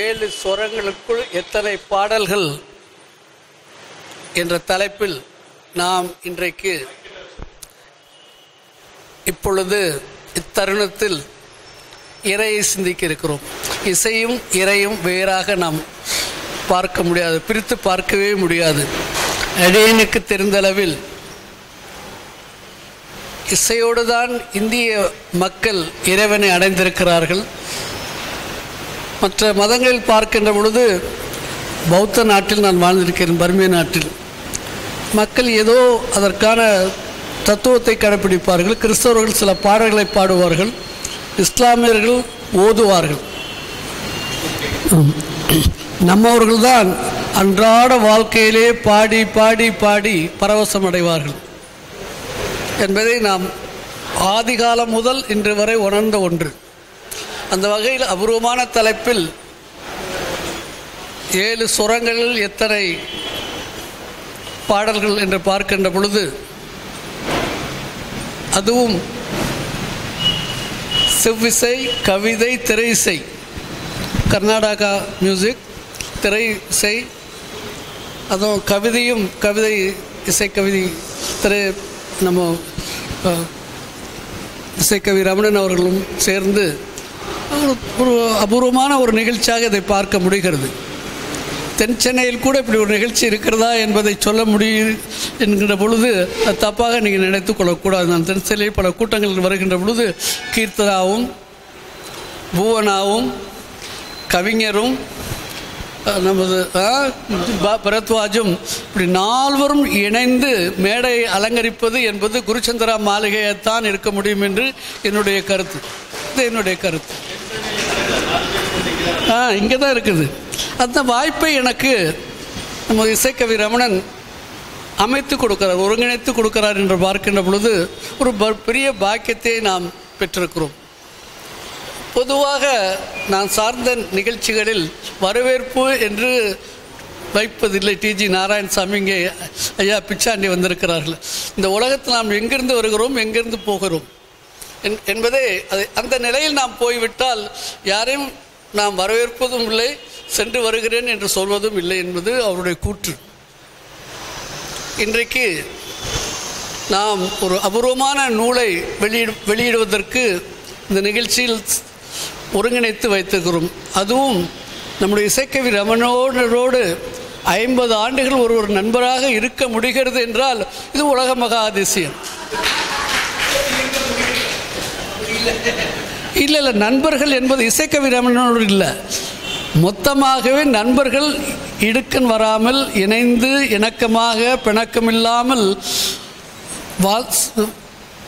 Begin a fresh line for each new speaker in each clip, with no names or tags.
ஏழு ஸ்வரங்களுக்குள் எத்தனை பாடல்கள் என்ற தலைப்பில் நாம் இன்றைக்கு இப்பொழுது இத்தருணத்தில் இறையை சிந்திக்க இருக்கிறோம். இசையும் இறையும் வேறாக நாம் பார்க்க முடியாது, பிரித்து பார்க்கவே முடியாது. அடியனுக்கு தெரிந்தளவில் இசையோடு தான் இந்திய மக்கள் இறைவனை அடைந்திருக்கிறார்கள். மற்ற மதங்களில் பார்க்கின்ற பொழுது, பௌத்த நாட்டில் நான் வாழ்ந்திருக்கிறேன், பர்மிய நாட்டில் மக்கள் ஏதோ அதற்கான தத்துவத்தை கடைப்பிடிப்பார்கள். கிறிஸ்தவர்கள் சில பாடல்களை பாடுவார்கள், இஸ்லாமியர்கள் ஓதுவார்கள். நம்மவர்கள்தான் அன்றாட வாழ்க்கையிலே பாடி பாடி பாடி பரவசம் அடைவார்கள் என்பதை நாம் ஆதிகாலம் முதல் இன்று வரை உணர்ந்த ஒன்று. அந்த வகையில் அபூர்வமான தலைப்பில் ஏழு சுரங்களில் எத்தனை பாடல்கள் என்று பார்க்கின்ற பொழுது, அதுவும் செவ்விசை, கவிதை, திரை இசை, கர்நாடகா மியூசிக், திரை இசை, அதுவும் கவிதையும், கவிதை இசை, கவிதை திரை, நம்ம இசைக்கவி ரமணன் அவர்களும் சேர்ந்து ஒரு அபூர்வமான ஒரு நிகழ்ச்சியாக இதை பார்க்க முடிகிறது. தென் சென்னையில் கூட இப்படி ஒரு நிகழ்ச்சி இருக்கிறதா என்பதை சொல்ல முடியும் என்கின்ற பொழுது அது தப்பாக நீங்கள் நினைத்து கொள்ளக்கூடாது. நான் தென் சென்னையில் பல கூட்டங்கள் வருகின்ற பொழுது கீர்த்தனாவும் பூவனாவும் கவிஞரும் நமது பரத்வாஜும் இப்படி நால்வரும் இணைந்து மேடை அலங்கரிப்பது என்பது குருச்சந்திரா மாளிகையைத்தான் இருக்க முடியும் என்று என்னுடைய கருத்து. இது என்னுடைய கருத்து. இங்கே தான் இருக்குது. அந்த வாய்ப்பை எனக்கு நமது இசைக்கவி ரமணன் அமைத்து கொடுக்கிறார், ஒருங்கிணைத்து கொடுக்கிறார் என்று பார்க்கின்ற பொழுது ஒரு பெரிய பாக்கியத்தை நாம் பெற்றிருக்கிறோம். பொதுவாக நான் சார்ந்த நிகழ்ச்சிகளில் வரவேற்பு என்று வைப்பதில்லை. டிஜி நாராயணசாமி, இங்கே ஐயா பிச்சாண்டி வந்திருக்கிறார்கள். இந்த உலகத்தில் நாம் எங்கிருந்து வருகிறோம், எங்கிருந்து போகிறோம் என்பதே அந்த நிலையில் நாம் போய்விட்டால் யாரையும் நாம் வரவேற்பதும் இல்லை, சென்று வருகிறேன் என்று சொல்வதும் இல்லை என்பது அவருடைய கூற்று. இன்றைக்கு நாம் ஒரு அபூர்வமான நூலை வெளியிடுவதற்கு இந்த நிகழ்ச்சியில் ஒருங்கிணைத்து வைத்திருக்கிறோம். அதுவும் நம்முடைய இசைக்கவி ரமணனோடு 50 ஆண்டுகள் ஒரு நண்பராக இருக்க முடிகிறது என்றால் இது உலக மகா அதிசயம். இல்லை, நண்பர்கள் என்பது இசைக்கவி ரமணனோடு இல்லை, மொத்தமாகவே நண்பர்கள் இடுக்கன் வராமல் இணைந்து இணக்கமாக பிணக்கமில்லாமல்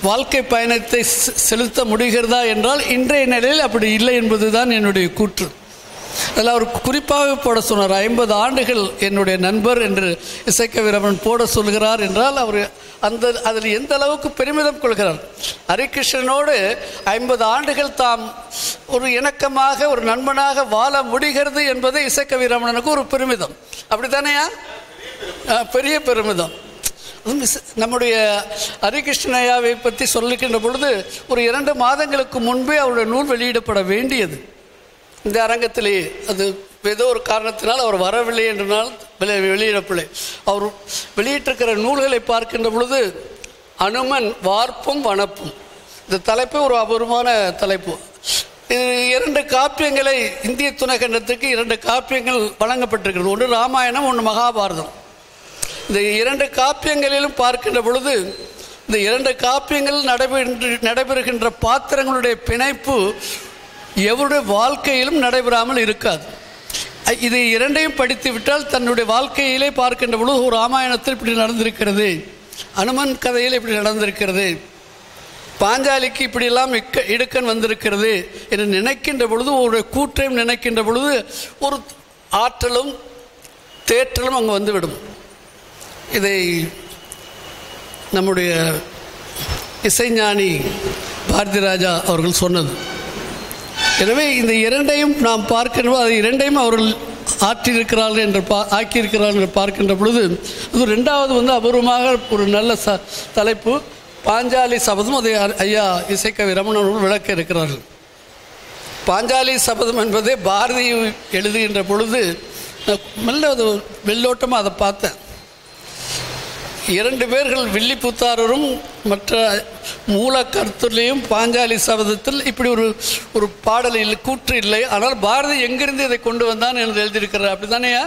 வாழ்க்கை பயணத்தை செலுத்த முடிகிறதா என்றால் இன்றைய நிலையில் அப்படி இல்லை என்பதுதான் என்னுடைய கூற்று. அதில் அவர் குறிப்பாக போட சொன்னார், 50 ஆண்டுகள் என்னுடைய நண்பர் என்று இசைக்கவி ரமணன் போட சொல்கிறார் என்றால் அவர் அதில் எந்த அளவுக்கு பெருமிதம் கொள்கிறார். ஹரிகிருஷ்ணனோடு 50 ஆண்டுகள் தாம் ஒரு இணக்கமாக ஒரு நண்பனாக வாழ முடிகிறது என்பது இசைக்கவி ரமணனுக்கு ஒரு பெருமிதம். அப்படித்தானேயா? பெரிய பெருமிதம். நம்முடைய ஹரிகிருஷ்ணனையாவை பற்றி சொல்லிக்கின்ற பொழுது ஒரு 2 மாதங்களுக்கு முன்பே அவருடைய நூல் வெளியிடப்பட வேண்டியது. இந்த அரங்கத்திலேயே அது ஏதோ ஒரு காரணத்தினால் அவர் வரவில்லை என்றால் வெளியிடப்பில்லை. அவர் வெளியிட்டிருக்கிற நூல்களை பார்க்கின்ற பொழுது அனுமன் வார்ப்பும் வனப்பும், இந்த தலைப்பு ஒரு அபூர்வமான தலைப்பு. இது 2 காப்பியங்களை இந்திய துணைக்கண்டத்துக்கு 2 காப்பியங்கள் வழங்கப்பட்டிருக்கிறது. ஒன்று ராமாயணம், ஒன்று மகாபாரதம். இந்த 2 காப்பியங்களிலும் பார்க்கின்ற பொழுது இந்த 2 காப்பியங்கள் நடைபெறுகின்ற பாத்திரங்களுடைய பிணைப்பு எவருடைய வாழ்க்கையிலும் நடைபெறாமல் இருக்காது. இது 2ஐயும் படித்து விட்டால் தன்னுடைய வாழ்க்கையிலே பார்க்கின்ற பொழுது ஒரு ராமாயணத்தில் இப்படி நடந்திருக்கிறது, அனுமன் கதையில் இப்படி நடந்திருக்கிறது, பாஞ்சாலிக்கு இப்படியெல்லாம் இடுக்கன் வந்திருக்கிறது என்று நினைக்கின்ற பொழுது, ஒரு கூற்றையும் நினைக்கின்ற பொழுது ஒரு ஆற்றலும் தேற்றலும் அங்கே வந்துவிடும். இதை நம்முடைய இசைஞானி பாரதி ராஜா அவர்கள் சொன்னது. எனவே இந்த 2ஐயும் நாம் பார்க்கின்றோம், அது 2ஐயும் அவர்கள் ஆக்கியிருக்கிறார்கள் என்று பார்க்கின்ற பொழுது அது 2வது அபூர்வமாக ஒரு நல்ல தலைப்பு பாஞ்சாலி சபதம். அதை ஐயா இசைக்கவி ரமணன் விளக்க இருக்கிறார்கள். பாஞ்சாலி சபதம் என்பதே பாரதி எழுதுகின்ற பொழுது மெல்ல அது வெள்ளோட்டமாக அதை பார்த்தேன். 2 பேர்கள் வில்லிபுத்தாரரும் மற்ற மூல கருத்துலையும் பாஞ்சாலி சபதத்தில் இப்படி ஒரு பாடல் இல்லை, கூற்று இல்லை. ஆனால் பாரதி எங்கிருந்து இதை கொண்டு வந்தான் என்று எழுதியிருக்கிறார். அப்படி தானேயா?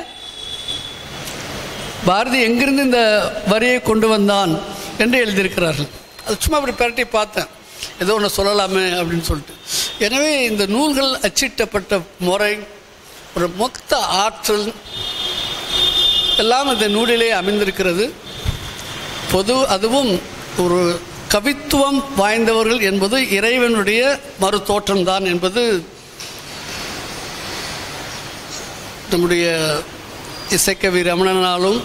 பாரதி எங்கிருந்து இந்த வரியை கொண்டு வந்தான் என்று எழுதியிருக்கிறார்கள். அது சும்மா அப்படி பரட்டி பார்த்தேன், ஏதோ ஒன்று சொல்லலாமே அப்படின்னு சொல்லிட்டு. எனவே இந்த நூல்கள் அச்சிட்டப்பட்ட முறை, ஒரு மொத்த ஆற்றல் எல்லாம் இந்த நூலிலே அமைந்திருக்கிறது. அதுவும் ஒரு கவித்துவம் வாய்ந்தவர்கள் என்பது இறைவனுடைய மறு தோற்றம்தான் என்பது நம்முடைய இசைக்கவி ரமணனாலும்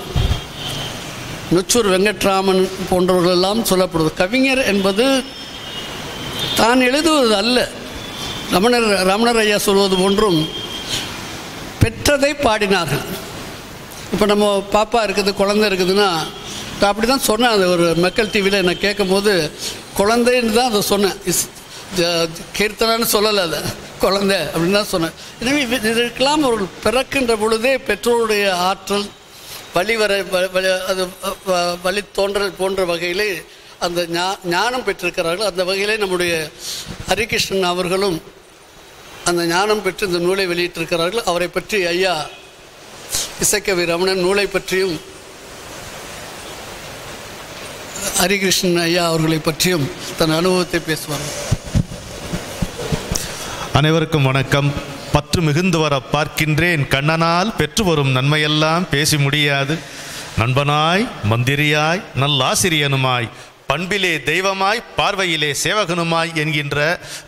நொச்சூர் வெங்கட்ராமன் போன்றவர்களெல்லாம் சொல்லப்படுது. கவிஞர் என்பது தான் எழுதுவது அல்ல. ரமணர் ஐயா சொல்வது போன்றும் பெற்றதை பாடினார்கள். இப்போ நம்ம பாப்பா இருக்குது, குழந்தை இருக்குதுன்னா, இப்போ அப்படி தான் சொன்னேன். அது ஒரு மக்கள் டிவியில் என்னை கேட்கும் போது குழந்தைன்னு தான் அதை சொன்னேன். கீர்த்தனான்னு சொல்லலை, அதை குழந்தை அப்படின்னு தான் சொன்னேன். எனவே இதற்கெல்லாம் ஒரு பிறக்கின்ற பொழுதே பெற்றோருடைய ஆற்றல் அது வழி தோன்றல் போன்ற வகையிலே அந்த ஞானம் பெற்றிருக்கிறார்கள். அந்த வகையிலே நம்முடைய ஹரிகிருஷ்ணன் அவர்களும் அந்த ஞானம் பெற்று இந்த நூலை வெளியிட்டிருக்கிறார்கள். அவரை பற்றி ஐயா இசைக்கவி ரமணன் நூலை பற்றியும் ஹரிகிருஷ்ணன் ஐயா அவர்களை பற்றியும் தன் அனுபவத்தை பேசுவார்கள்.
அனைவருக்கும் வணக்கம். பற்று மிகுந்து வர பார்க்கின்றேன், கண்ணனால் பெற்று வரும் நன்மையெல்லாம் பேசி முடியாது. நண்பனாய் மந்திரியாய் நல்லாசிரியனுமாய் பண்பிலே தெய்வமாய் பார்வையிலே சேவகனுமாய் என்கின்ற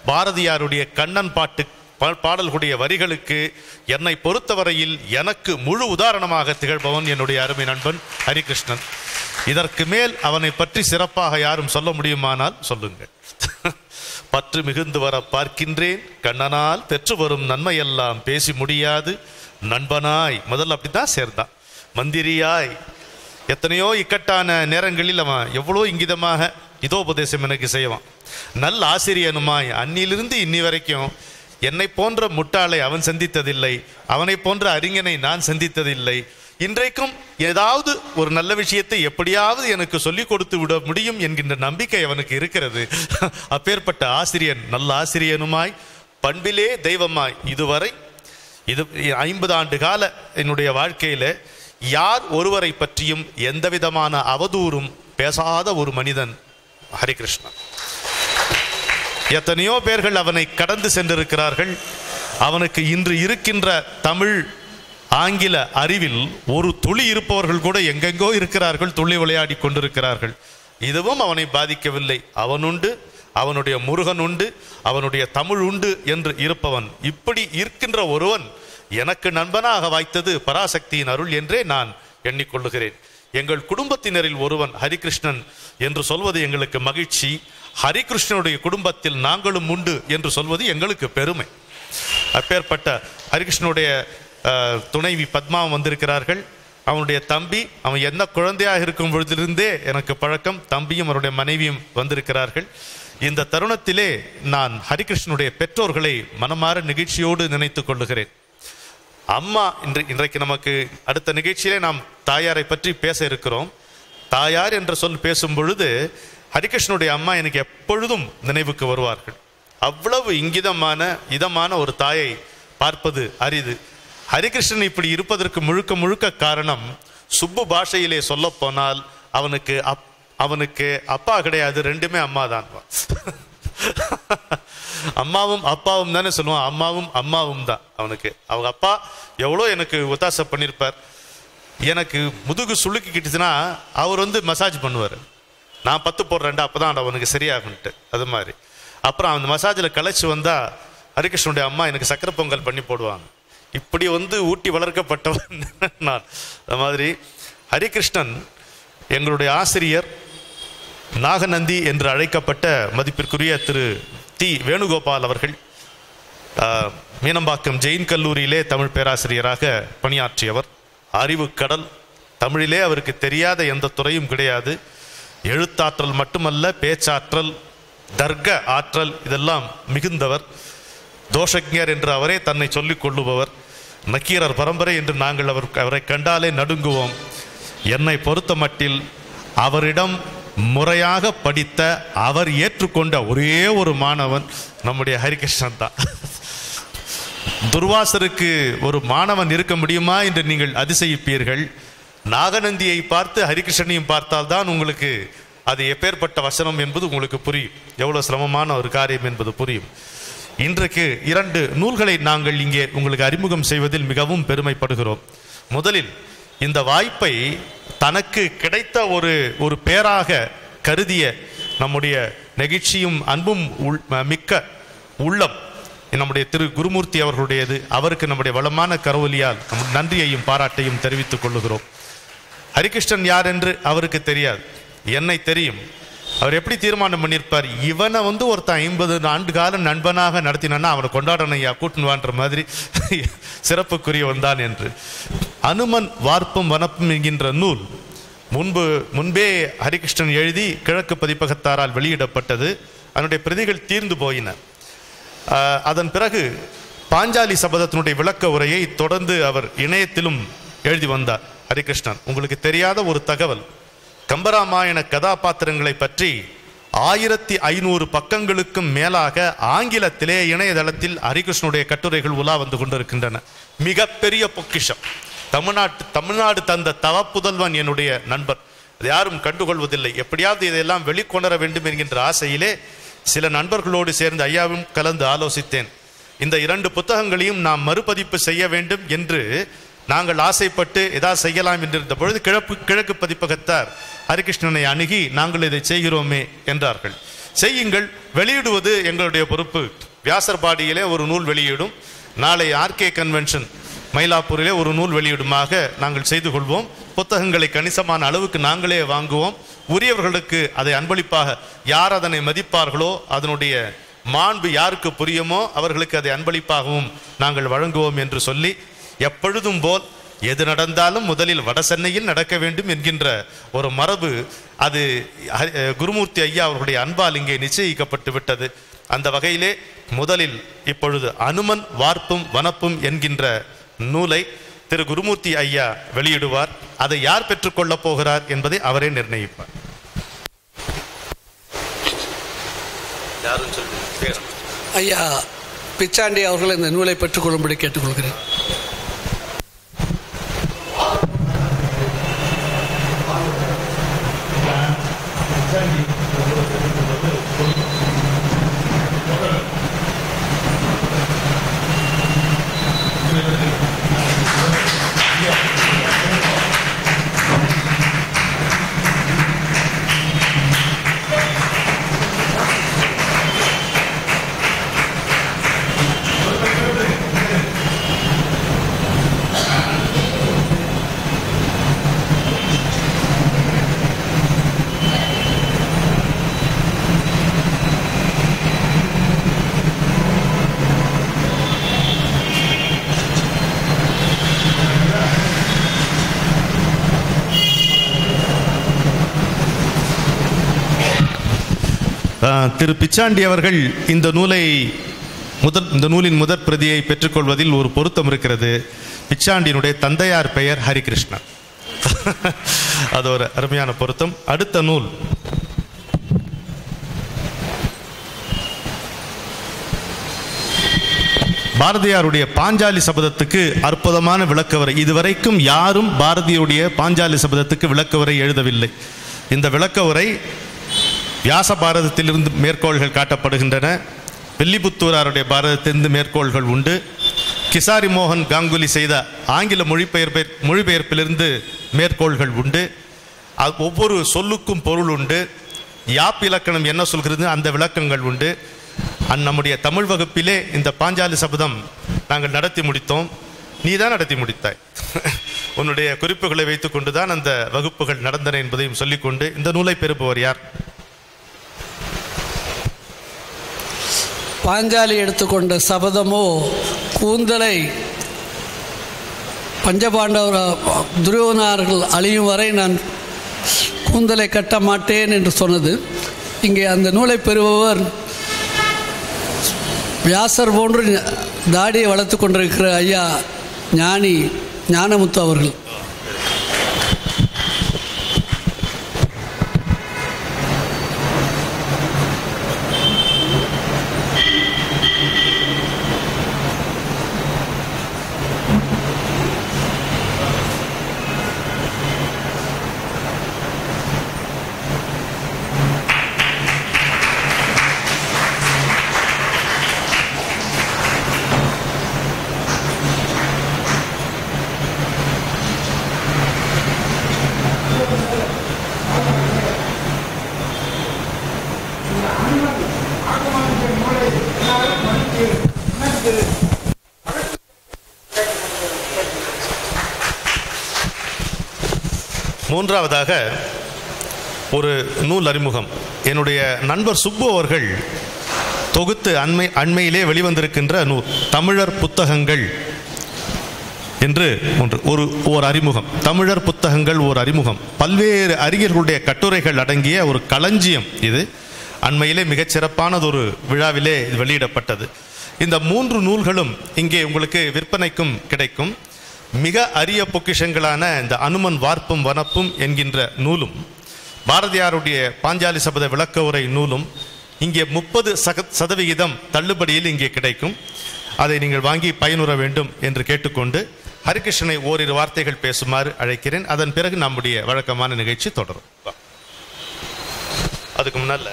பாரதியாருடைய கண்ணன் பாடல்களுடைய வரிகளுக்கு என்னை பொறுத்தவரையில் எனக்கு முழு உதாரணமாக திகழ்பவன் என்னுடைய அருமை நண்பன் ஹரிகிருஷ்ணன். இதற்கு மேல் அவனை பற்றி சிறப்பாக யாரும் சொல்ல முடியுமானால் சொல்லுங்கள். பற்று மிகுந்து வர பார்க்கின்றேன், கண்ணனால் பெற்று வரும் நன்மையெல்லாம் பேசி முடியாது. நண்பனாய் முதல்ல அப்படித்தான் சேர்ந்தான். மந்திரியாய் எத்தனையோ இக்கட்டான நேரங்களில் அவன் எவ்வளோ இங்கிதமாக இதோபதேசம் எனக்கு செய்வான். நல்ல ஆசிரியனுமாய் அன்னிலிருந்து இன்னி வரைக்கும் என்னை போன்ற முட்டாளை அவன் சந்தித்ததில்லை, அவனை போன்ற அறிஞனை நான் சந்தித்ததில்லை. இன்றைக்கும் ஏதாவது ஒரு நல்ல விஷயத்தை எப்படியாவது எனக்கு சொல்லிக் கொடுத்து விட முடியும் என்கின்ற நம்பிக்கை அவனுக்கு இருக்கிறது. அப்பேற்பட்ட ஆசிரியன், நல்ல ஆசிரியனுமாய் பண்பிலே தெய்வமாய் இதுவரை 50 ஆண்டு கால என்னுடைய வாழ்க்கையில யார் ஒருவரை பற்றியும் எந்த விதமான அவதூறும் பேசாத ஒரு மனிதன் ஹரிகிருஷ்ணன். எத்தனையோ பேர்கள் அவனை கடந்து சென்றிருக்கிறார்கள். அவனுக்கு இன்று இருக்கின்ற தமிழ் ஆங்கில அறிவில் ஒரு துளி இருப்பவர்கள் கூட எங்கெங்கோ இருக்கிறார்கள், துள்ளி விளையாடி கொண்டிருக்கிறார்கள். இதுவும் அவனை பாதிக்கவில்லை. அவனுண்டு, அவனுடைய முருகன் உண்டு, அவனுடைய தமிழ் உண்டு என்று இருப்பவன். இப்படி இருக்கின்ற ஒருவன் எனக்கு நண்பனாக வாய்த்தது பராசக்தியின் அருள் என்றே நான் எண்ணிக்கொள்ளுகிறேன். எங்கள் குடும்பத்தினரில் ஒருவன் ஹரிகிருஷ்ணன் என்று சொல்வது எங்களுக்கு மகிழ்ச்சி. ஹரிகிருஷ்ணனுடைய குடும்பத்தில் நாங்களும் உண்டு என்று சொல்வது எங்களுக்கு பெருமை. அப்பேற்பட்ட ஹரிகிருஷ்ணனுடைய துணைவி பத்மாவும் வந்திருக்கிறார்கள். அவனுடைய தம்பி, அவன் என்ன குழந்தையாக இருக்கும் பொழுதிலிருந்தே எனக்கு பழக்கம். தம்பியும் அவருடைய மனைவியும் வந்திருக்கிறார்கள். இந்த தருணத்திலே நான் ஹரிகிருஷ்ணனுடைய பெற்றோர்களை மனமாற நிகழ்ச்சியோடு நினைத்து கொள்ளுகிறேன். அம்மா இன்றைக்கு நமக்கு அடுத்த நிகழ்ச்சியிலே நாம் தாயாரை பற்றி பேச இருக்கிறோம். தாயார் என்ற சொல் பேசும் பொழுது ஹரிகிருஷ்ணனுடைய அம்மா எனக்கு எப்பொழுதும் நினைவுக்கு வருவார்கள். அவ்வளவு இங்கிதமான இதமான ஒரு தாயை பார்ப்பது அரிது. ஹரிகிருஷ்ணன் இப்படி இருப்பதற்கு முழுக்க முழுக்க காரணம், சுப்பு பாஷையிலே சொல்ல போனால் அவனுக்கு அப்பா கிடையாது, ரெண்டுமே அம்மா தான். அம்மாவும் அப்பாவும் தானே சொல்லுவான். அம்மாவும் தான் அவனுக்கு. அவங்க அப்பா எவ்வளோ எனக்கு ஒத்தாசை பண்ணியிருப்பார். எனக்கு முதுகு சுளுக்கிக்கிட்டுச்சுன்னா அவர் மசாஜ் பண்ணுவார். நான் 10 போடுறேன்டா அப்போதான் அவனுக்கு சரியாகுன்ட்டு. அது மாதிரி அப்புறம் அந்த மசாஜில் களைச்சி வந்தால் ஹரிகிருஷ்ணனுடைய அம்மா எனக்கு சக்கரை பொங்கல் பண்ணி போடுவாங்க. இப்படி ஊட்டி வளர்க்கப்பட்டவன் நான். அது மாதிரி ஹரிகிருஷ்ணன் எங்களுடைய ஆசிரியர் நாகநந்தி என்று அழைக்கப்பட்ட மதிப்பிற்குரிய திரு தி வேணுகோபால் அவர்கள் மீனம்பாக்கம் ஜெயின் கல்லூரியிலே தமிழ் பேராசிரியராக பணியாற்றியவர். அறிவு கடல். தமிழிலே அவருக்கு தெரியாத எந்த துறையும் கிடையாது. எழுத்தாற்றல் மட்டுமல்ல, பேச்சாற்றல், தர்க்க ஆற்றல் இதெல்லாம் மிகுந்தவர். தோஷஜர் என்று அவரே தன்னை சொல்லிக் கொள்ளுபவர். நக்கீரர் பரம்பரை என்று நாங்கள் அவரை கண்டாலே நடுங்குவோம். என்னை பொறுத்த மட்டில் அவரிடம் முறையாக படித்த, அவர் ஏற்றுக்கொண்ட ஒரே ஒரு மாணவன் நம்முடைய ஹரிகிருஷ்ணன் தான். துர்வாசருக்கு ஒரு மாணவன் இருக்க முடியுமா என்று நீங்கள் அதிசயிப்பீர்கள். நாகநந்தியை பார்த்து ஹரிகிருஷ்ணனையும் பார்த்தால்தான் உங்களுக்கு அது எப்பேற்பட்ட வசனம் என்பது உங்களுக்கு புரியும், எவ்வளவு சிரமமான ஒரு காரியம் என்பது புரியும். இன்றைக்கு 2 நூல்களை நாங்கள் இங்கே உங்களுக்கு அறிமுகம் செய்வதில் மிகவும் பெருமைப்படுகிறோம். முதலில் இந்த வாய்ப்பை தனக்கு கிடைத்த ஒரு பேராக கருதிய நம்முடைய நெகிழ்ச்சியும் அன்பும் மிக்க உள்ளம் நம்முடைய திரு குருமூர்த்தி அவர்களுடையது. அவருக்கு நம்முடைய வளமான கரவொலியால் நன்றியையும் பாராட்டையும் தெரிவித்துக் கொள்ளுகிறோம். ஹரிகிருஷ்ணன் யார் என்று அவருக்கு தெரியாது, என்னை தெரியும். அவர் எப்படி தீர்மானம் பண்ணியிருப்பார், இவனை ஒருத்தன் 50 ஆண்டு காலம் நண்பனாக நடத்தினான்னா அவனை கொண்டாடணையா கூட்டுவான்ற மாதிரி சிறப்புக்குரியவன் தான் என்று. அனுமன் வார்ப்பும் வனப்பும் என்கின்ற நூல் முன்பே ஹரிகிருஷ்ணன் எழுதி கிழக்கு பதிப்பகத்தாரால் வெளியிடப்பட்டது. அதனுடைய பிரதிகள் தீர்ந்து போயின. அதன் பிறகு பாஞ்சாலி சபதத்தினுடைய விளக்க உரையை தொடர்ந்து அவர் இணையத்திலும் எழுதி வந்தார் ஹரிகிருஷ்ணன். உங்களுக்கு தெரியாத ஒரு தகவல், கம்பராமாயண கதாபாத்திரங்களை பற்றி 1500 பக்கங்களுக்கும் மேலாக ஆங்கிலத்திலே இணையதளத்தில் ஹரிகிருஷ்ணனுடைய கட்டுரைகள் உலா வந்து கொண்டிருக்கின்றன. மிகப்பெரிய பொக்கிஷம். தமிழ்நாடு தந்த தவப்புதல்வன் என்னுடைய நண்பர். அது யாரும் கண்டுகொள்வதில்லை. எப்படியாவது இதையெல்லாம் வெளிக்கொணர வேண்டும் என்கின்ற ஆசையிலே சில நண்பர்களோடு சேர்ந்து ஐயாவும் கலந்து ஆலோசித்தேன். இந்த 2 புத்தகங்களையும் நாம் மறுபதிப்பு செய்ய வேண்டும் என்று நாங்கள் ஆசைப்பட்டு ஏதாவது செய்யலாம் என்றிருந்த பொழுது கிழக்கு பதிப்பகத்தார் ஹரிகிருஷ்ணனை அணுகி நாங்கள் இதை செய்கிறோமே என்றார்கள். செய்யுங்கள், வெளியிடுவது எங்களுடைய பொறுப்பு. வியாசர்பாடியிலே ஒரு நூல் வெளியிடும், நாளை ஆர்கே கன்வென்ஷன் மயிலாப்பூரிலே ஒரு நூல் வெளியிடுமாக நாங்கள் செய்து கொள்வோம். புத்தகங்களை கணிசமான அளவுக்கு நாங்களே வாங்குவோம். உரியவர்களுக்கு அதை அன்பளிப்பாக, யார் அதனை மதிப்பார்களோ, அதனுடைய மாண்பு யாருக்கு புரியுமோ அவர்களுக்கு அதை அன்பளிப்பாகவும் நாங்கள் வழங்குவோம் என்று சொல்லி, எப்பொழுதும் போல் எது நடந்தாலும் முதலில் வட சென்னையில் நடக்க வேண்டும் என்கின்ற ஒரு மரபு அது குருமூர்த்தி ஐயா அவர்களுடைய அன்பால் இங்கே நிச்சயிக்கப்பட்டு விட்டது. அந்த வகையிலே முதலில் இப்பொழுது அனுமன் வார்ப்பும் வனப்பும் என்கின்ற நூலை திரு குருமூர்த்தி ஐயா வெளியிடுவார். அதை யார் பெற்றுக்கொள்ளப் போகிறார் என்பதை அவரே நிர்ணயிப்பார்.
ஐயா பிச்சாண்டி அவர்கள் இந்த நூலை பெற்றுக்கொள்ளும்படி கேட்டுக்கொள்கிறேன்.
திரு பிச்சாண்டி அவர்கள் இந்த நூலின் முதற் பிரதியை பெற்றுக்கொள்வதில் ஒரு பொருத்தம் இருக்கிறது. பிச்சாண்டியினுடைய தந்தையார் பெயர் ஹரிகிருஷ்ணன். அது ஒரு அருமையான பொருத்தம். அடுத்த நூல் பாரதியாருடைய பாஞ்சாலி சபதத்துக்கு அற்புதமான விளக்கவுரை. இதுவரைக்கும் யாரும் பாரதியுடைய பாஞ்சாலி சபதத்துக்கு விளக்கவுரை எழுதவில்லை. இந்த விளக்கவுரை வியாச பாரதத்திலிருந்து மேற்கோள்கள் காட்டப்படுகின்றன. வில்லிபுத்தூராருடைய பாரதத்திலிருந்து மேற்கோள்கள் உண்டு. கிசாரி மோகன் காங்குலி செய்த ஆங்கில மொழிபெயர்ப்பிலிருந்து மேற்கோள்கள் உண்டு. ஒவ்வொரு சொல்லுக்கும் பொருள் உண்டு. யாப் இலக்கணம் என்ன சொல்கிறது அந்த விளக்கங்கள் உண்டு. நம்முடைய தமிழ் வகுப்பிலே இந்த பாஞ்சாலி சபதம் நாங்கள் நடத்தி முடித்தோம். நீ தான் நடத்தி முடித்தாய். உன்னுடைய குறிப்புகளை வைத்துக் கொண்டுதான் அந்த வகுப்புகள் நடந்தன என்பதையும் சொல்லிக்கொண்டு இந்த நூலை பெறுபவர் யார்?
பாஞ்சாலி எடுத்துக்கொண்ட சபதமோ கூந்தலை பஞ்சபாண்டவர் துரியோதனர்கள் அழியும் வரை நான் கூந்தலை கட்ட மாட்டேன் என்று சொன்னது. இங்கே அந்த நூலை பெறுபவர் வியாசர் போன்று தாடியை வளர்த்து கொண்டிருக்கிற ஐயா ஞானி ஞானமுத்து அவர்கள்.
மூன்றாவதாக ஒரு நூல் அறிமுகம். என்னுடைய நண்பர் சுப்பு அவர்கள் தொகுத்து அண்மையிலே வெளிவந்திருக்கின்ற நூல் தமிழர் புத்தகங்கள் என்று ஒரு அறிமுகம். தமிழர் புத்தகங்கள் ஒரு அறிமுகம். பல்வேறு அறிஞர்களுடைய கட்டுரைகள் அடங்கிய ஒரு களஞ்சியம் இது. அண்மையிலே மிகச்சிறப்பானதொரு விழாவிலே வெளியிடப்பட்டது. இந்த 3 நூல்களும் இங்கே உங்களுக்கு விற்பனைக்கும் கிடைக்கும். மிக அரிய பொக்கிஷங்களான இந்த அனுமன் வார்ப்பும் வனப்பும் என்கின்ற நூலும், பாரதியாருடைய பாஞ்சாலி சபத விளக்க உரை நூலும் இங்கே 30% தள்ளுபடியில் இங்கே கிடைக்கும். அதை நீங்கள் வாங்கி பயனுற வேண்டும் என்று கேட்டுக்கொண்டு ஹரிகிருஷ்ணனை ஓரிரு வார்த்தைகள் பேசுமாறு அழைக்கிறேன். அதன் பிறகு நம்முடைய வழக்கமான நிகழ்ச்சி தொடரும். அதுக்கு முன்னால்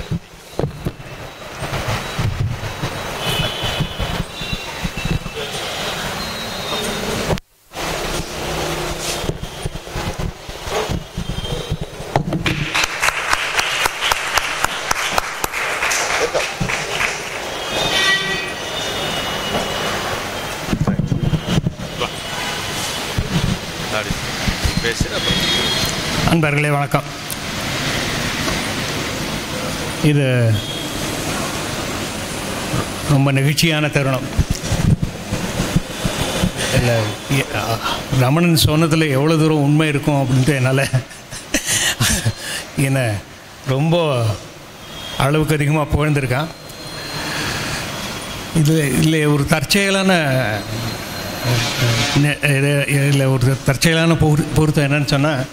அன்பர்களே வணக்கம். இது ரொம்ப நெகிழ்ச்சியான தருணம். இல்லை, ரமணன் சொன்னதில் எவ்வளோ தூரம் உண்மை இருக்கும் அப்படின்ட்டு என்னால் என்னை ரொம்ப அளவுக்கு அதிகமாக புகழ்ந்திருக்கான். இல்லை ஒரு தற்செயலான பொருத்தம் என்னன்னு சொன்னால்,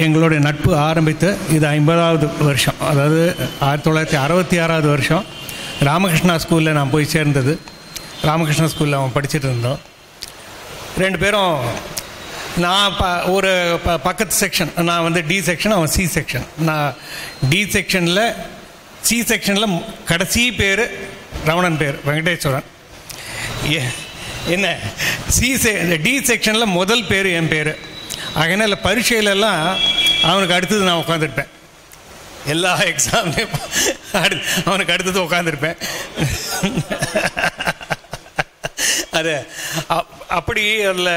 எங்களுடைய நட்பு ஆரம்பித்து இது 50வது வருஷம். அதாவது 1966வது வருஷம் ராமகிருஷ்ணா ஸ்கூலில் நான் போய் சேர்ந்தது. ராமகிருஷ்ணா ஸ்கூலில் அவன் படிச்சுட்டு இருந்தோம். 2 பேரும். நான் ஒரு பக்கத்து செக்ஷன், நான் வந்து டி செக்ஷன், அவன் சி செக்ஷன். நான் டி செக்ஷனில், சி செக்ஷனில் கடைசி பேர் ரமணன் பேர் வெங்கடேஸ்வரன். என்ன டி செக்ஷனில் முதல் பேர் என் பேர். அதனால் பரீட்சையிலெல்லாம் அவனுக்கு அடுத்தது நான் உட்காந்துருப்பேன். எல்லா எக்ஸாம்லேயும் அவனுக்கு அடுத்தது உட்காந்துருப்பேன். அது அப்படி அதில்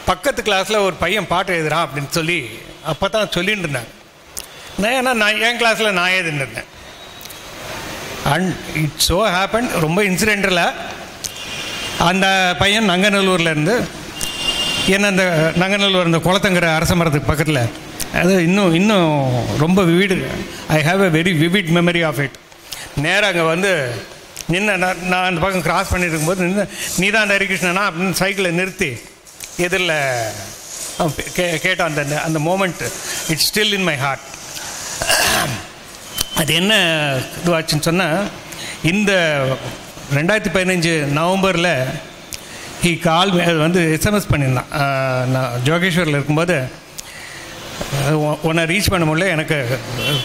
பக்கத்து கிளாஸில் ஒரு பையன் பாட்டு எழுதுறான் அப்படின்னு சொல்லி அப்போ தான் சொல்லிட்டு இருந்தாங்க. நான் என் கிளாஸில் நான் எழுதிட்டு இருந்தேன். அண்ட் இட் ஸோ ஹேப்பன், ரொம்ப இன்சிடென்டலாக அந்த பையன் நங்கநல்லூர்லேருந்து அந்த நங்கநல்லூர் அந்த குளத்தங்கிற அரச மரத்துக்கு பக்கத்தில், அது இன்னும் ரொம்ப vivid. I have a very vivid memory of it. நேராக அங்கே வந்து நின்று நான் அந்த பக்கம் கிராஸ் பண்ணிட்டு இருக்கும்போது நின்று, நீ தான் அந்த ஹரிகிருஷ்ணனா அப்படின்னு சைக்கிளை நிறுத்தி எதிரில் கேட்டான். அந்த moment it's still in my heart. அது என்ன இதுவாச்சுன்னு சொன்னால், இந்த 2015 நவம்பரில் வந்து எஸ்எம்எஸ் பண்ணியிருந்தான். நான் ஜோகேஸ்வரில் இருக்கும்போது உன்னை ரீச் பண்ண முடியல, எனக்கு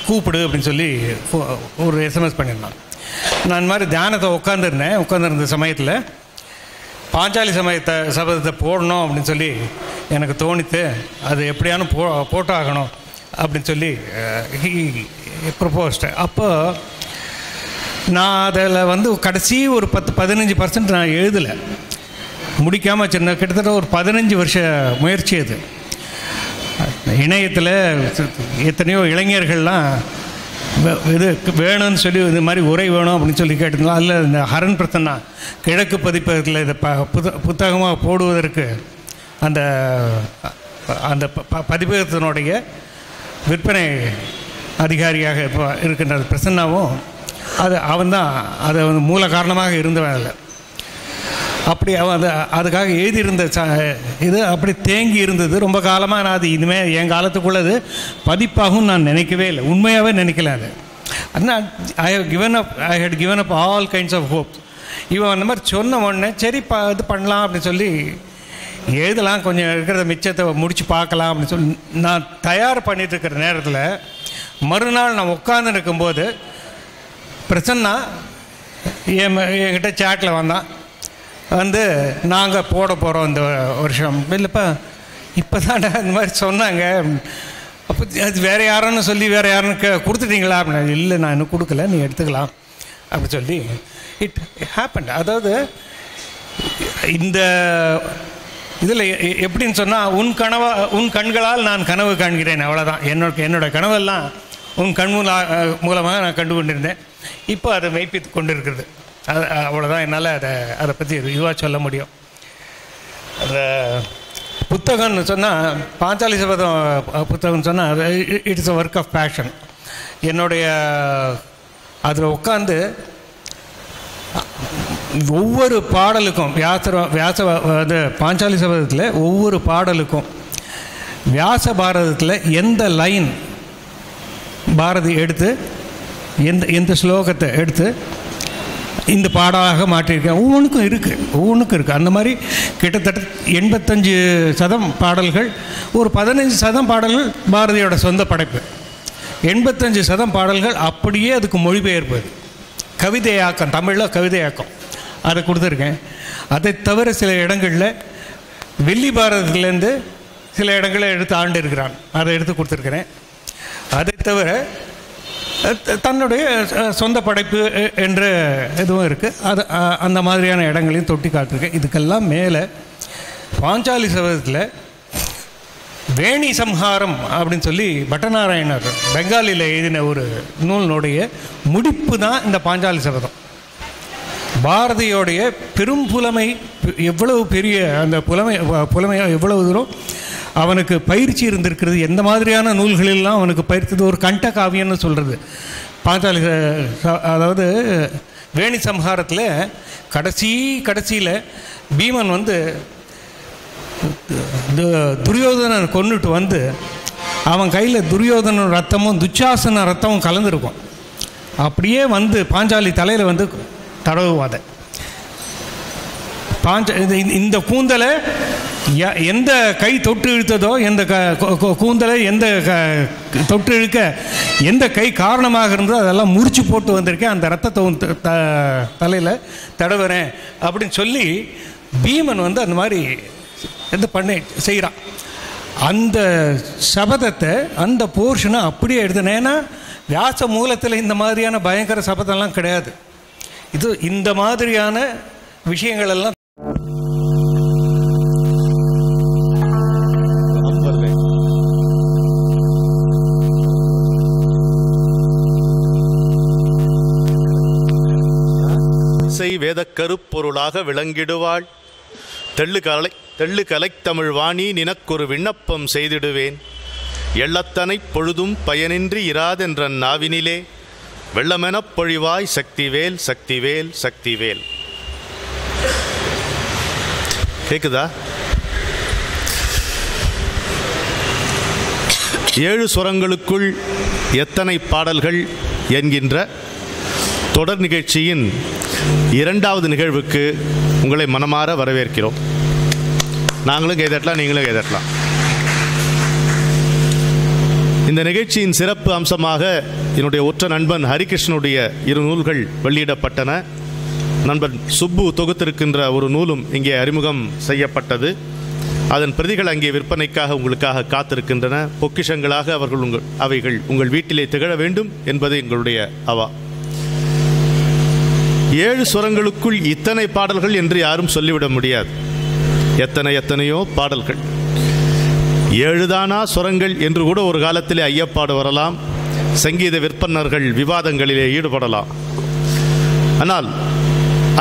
கூப்பிடு அப்படின்னு சொல்லி ஒரு எஸ்எம்எஸ் பண்ணியிருந்தான். நான் இந்த மாதிரி தியானத்தை உட்காந்துருந்த சமயத்தில் பாஞ்சாலி சபதத்தை போடணும் அப்படின்னு சொல்லி எனக்கு தோணித்து, அது எப்படியானு போட்டாகணும் அப்படின்னு சொல்லி ப்ரொப்போஸ்டு. அப்போ நான் அதில் வந்து கடைசி ஒரு 10-15% நான் எழுதலை, முடிக்காமல் வச்சுருந்தேன். கிட்டத்தட்ட ஒரு 15 வருஷ முயற்சி அது. இணையத்தில் எத்தனையோ இளைஞர்கள்லாம் இது வேணும்னு சொல்லி இது மாதிரி உரை வேணும் அப்படின்னு சொல்லி கேட்டிருந்தோம். அதில் இந்த ஹரன் பிரசன்னா கிழக்கு பதிப்பகத்தில் இதை புத்தகமாக போடுவதற்கு அந்த அந்த பதிப்பகத்தினுடைய விற்பனை அதிகாரியாக இப்போ இருக்கின்ற பிரசன்னாவும் அவன் தான் அது மூல காரணமாக இருந்தவன் இல்லை. அப்படி அவன் அதுக்காக எழுதியிருந்த இது அப்படி தேங்கி இருந்தது ரொம்ப காலமாக. நான் அது இனிமேல் என் காலத்துக்குள்ளது பதிப்பாகவும் நான் நினைக்கவே இல்லை, உண்மையாகவே நினைக்கல. அது ஆனால் I had given up all kinds of hope. இவன் அந்த மாதிரி சொன்ன உடனே சரி இது பண்ணலாம் அப்படின்னு சொல்லி எழுதலாம், கொஞ்சம் இருக்கிறத மிச்சத்தை முடித்து பார்க்கலாம் அப்படின்னு சொல்லி நான் தயார் பண்ணிட்டு இருக்கிற நேரத்தில் மறுநாள் நான் உட்காந்து இருக்கும்போது பிரசன்னா என்கிட்ட சேட்டில் வந்தான். நாங்கள் போட போகிறோம் இந்த வருஷம். இல்லைப்பா இப்போ தான் இந்த மாதிரி சொன்னாங்க, அப்போ அது வேறு யாருன்னு சொல்லி வேறு யாருன்னு கொடுத்துட்டீங்களா அப்படின்னா, இல்லை நான் இன்னும் கொடுக்கல, நீ எடுத்துக்கலாம் அப்படி சொல்லி இட் ஹேப்பன். அதாவது இந்த இதில் எப்படின்னு சொன்னால், உன் கண்களால் நான் கனவு காண்கிறேன், அவ்வளோதான். என்னோட கனவெல்லாம் உன் கண் மூலமாக நான் கண்டு கொண்டிருந்தேன். இப்போ அதை மெய்ப்பித்து கொண்டு இருக்கிறது. அவ்வளோதான் என்னால் அதை பற்றி இதுவாக சொல்ல முடியும். அந்த புத்தகம்னு சொன்னால், பாஞ்சாலி சபதம் புத்தகம்னு சொன்னால் it is a work of passion. என்னுடைய அதில் உட்காந்து ஒவ்வொரு பாடலுக்கும் அது பாஞ்சாலி சபதத்தில் ஒவ்வொரு பாடலுக்கும் வியாச பாரதத்தில் எந்த லைன் பாரதி எடுத்து எந்த ஸ்லோகத்தை எடுத்து இந்த பாடலாக மாற்றியிருக்கேன். ஒவ்வொன்றுக்கும் இருக்குது. அந்த மாதிரி கிட்டத்தட்ட 85% பாடல்கள், ஒரு 15% பாடல்கள் பாரதியோட சொந்த படைப்பு, 85% பாடல்கள் அப்படியே அதுக்கு மொழிபெயர்ப்பு, கவிதையாக்கம், தமிழில் கவிதையாக்கம் அதை கொடுத்துருக்கேன். அதை தவிர சில இடங்களில் வெள்ளி பாரதத்துலேருந்து சில இடங்களை எடுத்து ஆண்டு இருக்கிறான், அதை எடுத்து கொடுத்துருக்கிறேன். அதை தவிர தன்னுடைய சொந்த படைப்பு என்ற இதுவும் இருக்குது. அது அந்த மாதிரியான இடங்களையும் தொட்டி காட்டிருக்கேன். இதுக்கெல்லாம் மேலே பாஞ்சாலி சபதத்தில் வேணி சம்ஹாரம் அப்படின்னு சொல்லி பட்டநாராயணர் பெங்காலியில் எழுதின ஒரு நூலினுடைய முடிப்பு தான் இந்த பாஞ்சாலி சபதம். பாரதியோடைய பெரும் புலமை எவ்வளவு பெரிய, அந்த புலமை எவ்வளவு தூரம் அவனுக்கு பயிற்சி இருந்திருக்கிறது, எந்த மாதிரியான நூல்களெல்லாம் அவனுக்கு பயிற்சி. ஒரு கண்ட காவியம்னு சொல்கிறது பாஞ்சாலி. அதாவது வேணி சம்ஹாரத்தில் கடைசியில் பீமன் துரியோதனன் கொண்டுட்டு அவன் கையில் துரியோதன ரத்தமும் துச்சாசன ரத்தமும் கலந்துருக்கும். அப்படியே பாஞ்சாலி தலையில் தடவுவாத. இந்த கூந்தலை எந்த கை தொட்டு இழுத்ததோ, எந்த கூந்தலை எந்த தொட்டு இழுக்க எந்த கை காரணமாக இருந்ததோ அதெல்லாம் முறிச்சு போட்டு வந்திருக்கேன், அந்த ரத்தத்தை தலையில் தடவுறேன் அப்படின்னு சொல்லி பீமன் அந்த மாதிரி பண்ணி செய்கிறான். அந்த சபதத்தை, அந்த போர்ஷனை அப்படியே எழுதுனேன். ஏன்னா வியாச மூலத்தில் இந்த மாதிரியான பயங்கர சபதம்லாம் கிடையாது. இது இந்த மாதிரியான விஷயங்கள் எல்லாம்
வேதக்கருப்பொருளாக விளங்கிடுவாள். தெள்ளு கலைத்தமிழ் வாணி நினக்கொரு விண்ணப்பம் செய்திடுவேன். எள்ளத்தனை பொழுதும் பயனின்றி இராதென்ற நாவினிலே வெள்ளமெனப் பொழிவாய் சக்திவேல் சக்திவேல் சக்திவேல். கேக்குதா? 7 சுரங்களுக்குள் எத்தனை பாடல்கள் என்கின்ற தொடர் நிகழ்ச்சியின் 2வது நிகழ்வுக்கு உங்களை மனமாற வரவேற்கிறோம். நாங்களும் கைதட்டலாம், நீங்களும் கைதட்டலாம். இந்த நிகழ்ச்சியின் சிறப்பு அம்சமாக என்னுடைய ஒற்ற நண்பன் ஹரிகிருஷ்ணனுடைய 2 நூல்கள் வெளியிடப்பட்டன. நண்பன் சுப்பு தொகுத்திருக்கின்ற ஒரு நூலும் இங்கே அறிமுகம் செய்யப்பட்டது. அதன் பிரதிகள் அங்கே விற்பனைக்காக உங்களுக்காக காத்திருக்கின்றன. பொக்கிஷங்களாக அவைகள் உங்கள் வீட்டிலே திகழ வேண்டும் என்பது எங்களுடைய அவா. 7 சுரங்களுக்குள் இத்தனை பாடல்கள் என்று யாரும் சொல்லிவிட முடியாது. எத்தனையோ பாடல்கள். 7 தானா சுரங்கள் என்று கூட ஒரு காலத்திலே ஐயப்பாடு வரலாம். சங்கீத விற்பனர்கள் விவாதங்களிலே ஈடுபடலாம். ஆனால்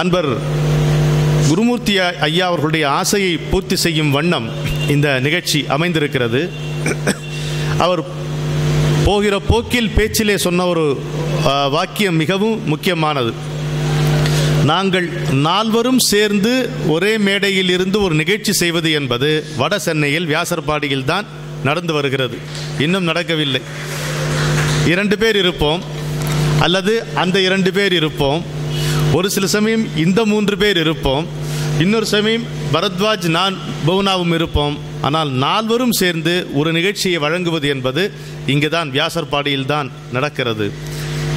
அன்பர் குருமூர்த்தி ஐயா அவர்களுடைய ஆசையை பூர்த்தி செய்யும் வண்ணம் இந்த நிகழ்ச்சி அமைந்திருக்கிறது. அவர் போகிற போக்கில் பேச்சிலே சொன்ன ஒரு வாக்கியம் மிகவும் முக்கியமானது. நாங்கள் நால்வரும் சேர்ந்து ஒரே மேடையில் இருந்து ஒரு நிகழ்ச்சி செய்வது என்பது வட சென்னையில் வியாசர்பாடியில் தான் நடந்து வருகிறது. இன்னும் நடக்கவில்லை. 2 பேர் இருப்போம், அல்லது அந்த 2 பேர் இருப்போம். ஒரு சில சமயம் இந்த 3 பேர் இருப்போம். இன்னொரு சமயம் பரத்வாஜ், நான், பவுனாவும் இருப்போம். ஆனால் நால்வரும் சேர்ந்து ஒரு நிகழ்ச்சியை வழங்குவது என்பது இங்கே தான் வியாசர்பாடியில் தான் நடக்கிறது.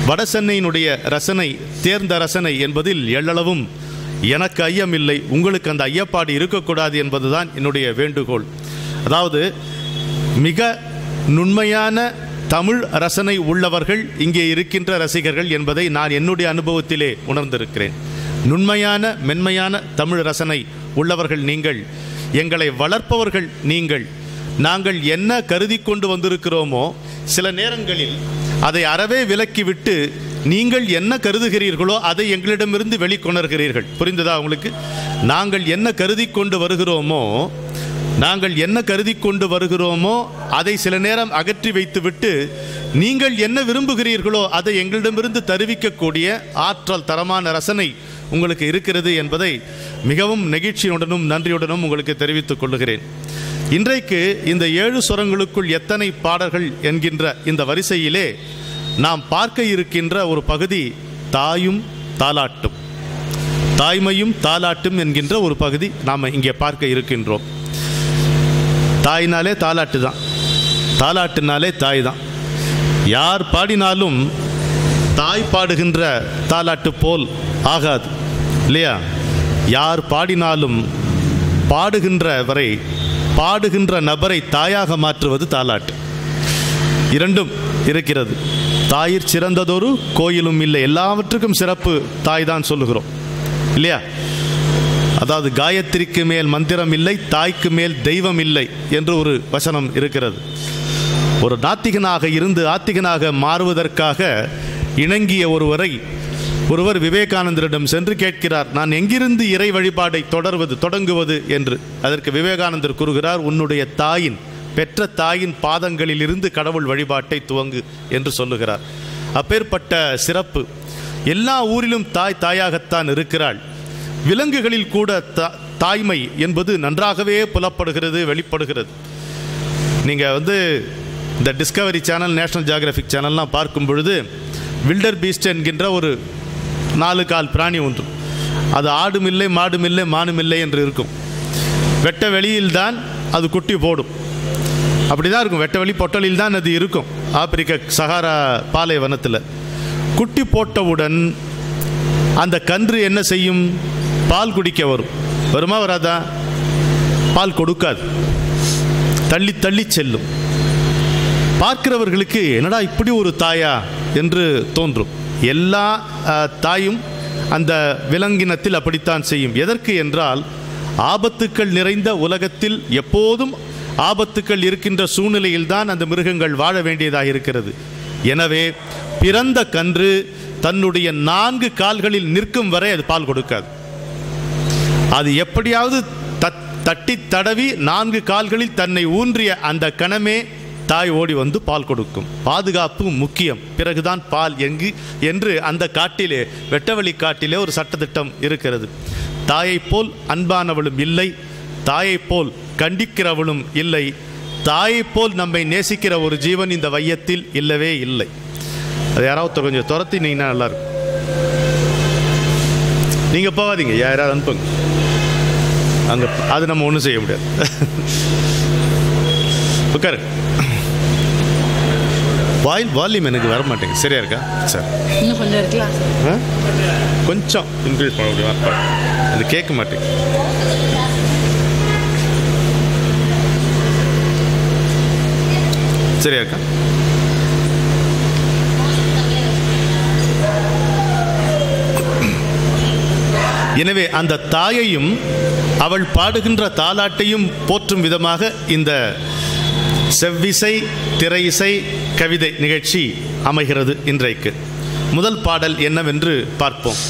வட சென்னையினுடைய ரசனை, தேர்ந்த ரசனை என்பதில் எள்ளளவும் எனக்கு ஐயமில்லை. உங்களுக்கு அந்த ஐயப்பாடு இருக்கக்கூடாது என்பதுதான் என்னுடைய வேண்டுகோள். அதாவது மிக நுண்மையான தமிழ் ரசனை உள்ளவர்கள் இங்கே இருக்கின்ற ரசிகர்கள் என்பதை நான் என்னுடைய அனுபவத்திலே உணர்ந்திருக்கிறேன். நுண்மையான மென்மையான தமிழ் ரசனை உள்ளவர்கள் நீங்கள், எங்களை வளர்ப்பவர்கள் நீங்கள். நாங்கள் என்ன கருதி கொண்டு வந்திருக்கிறோமோ சில நேரங்களில் அதை அறவே விலக்கிவிட்டு நீங்கள் என்ன கருதுகிறீர்களோ அதை எங்களிடமிருந்து வெளிக்கொணர்கிறீர்கள். புரிந்ததா உங்களுக்கு? நாங்கள் என்ன கருதி கொண்டு வருகிறோமோ அதை சில நேரம் அகற்றி வைத்துவிட்டு நீங்கள் என்ன விரும்புகிறீர்களோ அதை எங்களிடமிருந்து தருவிக்கக்கூடிய ஆற்றல், தரமான ரசனை உங்களுக்கு இருக்கிறது என்பதை மிகவும் நெகிழ்ச்சியுடனும் நன்றியுடனும் உங்களுக்கு தெரிவித்துக் கொள்ளுகிறேன். இன்றைக்கு இந்த 7 சுரங்களுக்குள் எத்தனை பாடல்கள் என்கின்ற இந்த வரிசையிலே நாம் பார்க்க இருக்கின்ற ஒரு பகுதி தாயும் தாலாட்டும், தாய்மையும் தாலாட்டும் என்கின்ற ஒரு பகுதி நாம் இங்கே பார்க்க இருக்கின்றோம். தாய்னாலே தாலாட்டு தான், தாலாட்டுனாலே தாய் தான். யார் பாடினாலும் தாய் பாடுகின்ற தாலாட்டு போல் ஆகாது இல்லையா? யார் பாடினாலும் பாடுகின்ற நபரை தாயாக மாற்றுவது தாலாட்டு. இரண்டும் இருக்கிறது. தாயிற் சிறந்ததொரு கோயிலும் இல்லை. எல்லாவற்றுக்கும் சிறப்பு தாய் தான் சொல்லுகிறோம் இல்லையா? அதாவது காயத்ரிக்கு மேல் மந்திரம் இல்லை, தாய்க்கு மேல் தெய்வம் இல்லை என்று ஒரு வசனம் இருக்கிறது. ஒரு நாத்திகனாக இருந்து ஆத்திகனாக மாறுவதற்காக இணங்கிய ஒருவர் விவேகானந்தரிடம் சென்று கேட்கிறார், நான் எங்கிருந்து இறை வழிபாடை தொடங்குவது என்று. அதற்கு விவேகானந்தர் கூறுகிறார், உன்னுடைய பெற்ற தாயின் பாதங்களில் இருந்து கடவுள் வழிபாட்டை துவங்கு என்று சொல்லுகிறார். அப்பேற்பட்ட சிறப்பு. எல்லா ஊரிலும் தாயாகத்தான் இருக்கிறாள். விலங்குகளில் கூட தாய்மை என்பது நன்றாகவே புலப்படுகிறது, வெளிப்படுகிறது. நீங்கள் இந்த டிஸ்கவரி சேனல், நேஷனல் ஜியோகிராஃபிக் சேனல்லாம் பார்க்கும் பொழுது வில்டர் பீஸ்ட் என்கின்ற ஒரு 4 கால் பிராணி ஒன்று, அது ஆடுமில்லை மாடுமில்லை மானுமில்லை என்று இருக்கும். வெட்ட வெளியில்தான் அது குட்டி போடும். அப்படி தான் இருக்கும். வெட்ட வெளி பொட்டலில் தான் அது இருக்கும். ஆப்பிரிக்க சஹாரா பாலைவனத்தில் குட்டி போட்டவுடன் அந்த கன்று என்ன செய்யும்? பால் குடிக்க வருமா வராதா? பால் கொடுக்காது, தள்ளி தள்ளி செல்லும். பார்க்கிறவர்களுக்கு என்னடா இப்படி ஒரு தாயா என்று தோன்றும். எல்லா தாயும் அந்த விலங்கினத்தில் அப்படித்தான் செய்யும். எதற்கு என்றால், ஆபத்துக்கள் நிறைந்த உலகத்தில் எப்போதும் ஆபத்துக்கள் இருக்கின்ற சூழ்நிலையில்தான் அந்த மிருகங்கள் வாழ வேண்டியதாக இருக்கிறது. எனவே பிறந்த கன்று தன்னுடைய 4 கால்களில் நிற்கும் வரை அது பால் கொடுக்காது. அது எப்படியாவது தட்டி தடவி 4 கால்களில் தன்னை ஊன்றிய அந்த கணமே தாய் ஓடி வந்து பால் கொடுக்கும். பாதுகாப்பு முக்கியம், பிறகுதான் பால் என்று அந்த காட்டிலே, வெட்டவெளி காட்டிலே ஒரு சட்டத்திட்டம் இருக்கிறது. தாயை போல் அன்பானவளும் இல்லை, தாயை போல் கண்டிக்கிறவளும் இல்லை, தாயை போல் நம்மை நேசிக்கிற ஒரு ஜீவன் இந்த வையத்தில் இல்லவே இல்லை. அது யாராவது கொஞ்சம் துரத்தினீங்கன்னா நல்லா இருக்கும். நீங்க போகாதீங்க, யாராவது அனுப்புங்க அங்க. அது நம்ம ஒன்றும் செய்ய முடியாது. உட்காரு. வால்யூம் எனக்கு வர மாட்டேங்குது. சரியா இருக்கா? சரி, இன்னும் கொஞ்சம் இருக்கலாம். கொஞ்சம் இன்க்ரீஸ் பண்ண முடியும். அது கேட்க மாட்டேங்குது. சரியா இருக்கா? எனவே அந்த தாயையும் அவள் பாடுகின்ற தாலாட்டையும் போற்றும் விதமாக இந்த செவ்விசை திரை இசை கவிதை நிகழ்ச்சி அமைகிறது. இன்றைக்கு முதல் பாடல் என்னவென்று பார்ப்போம்.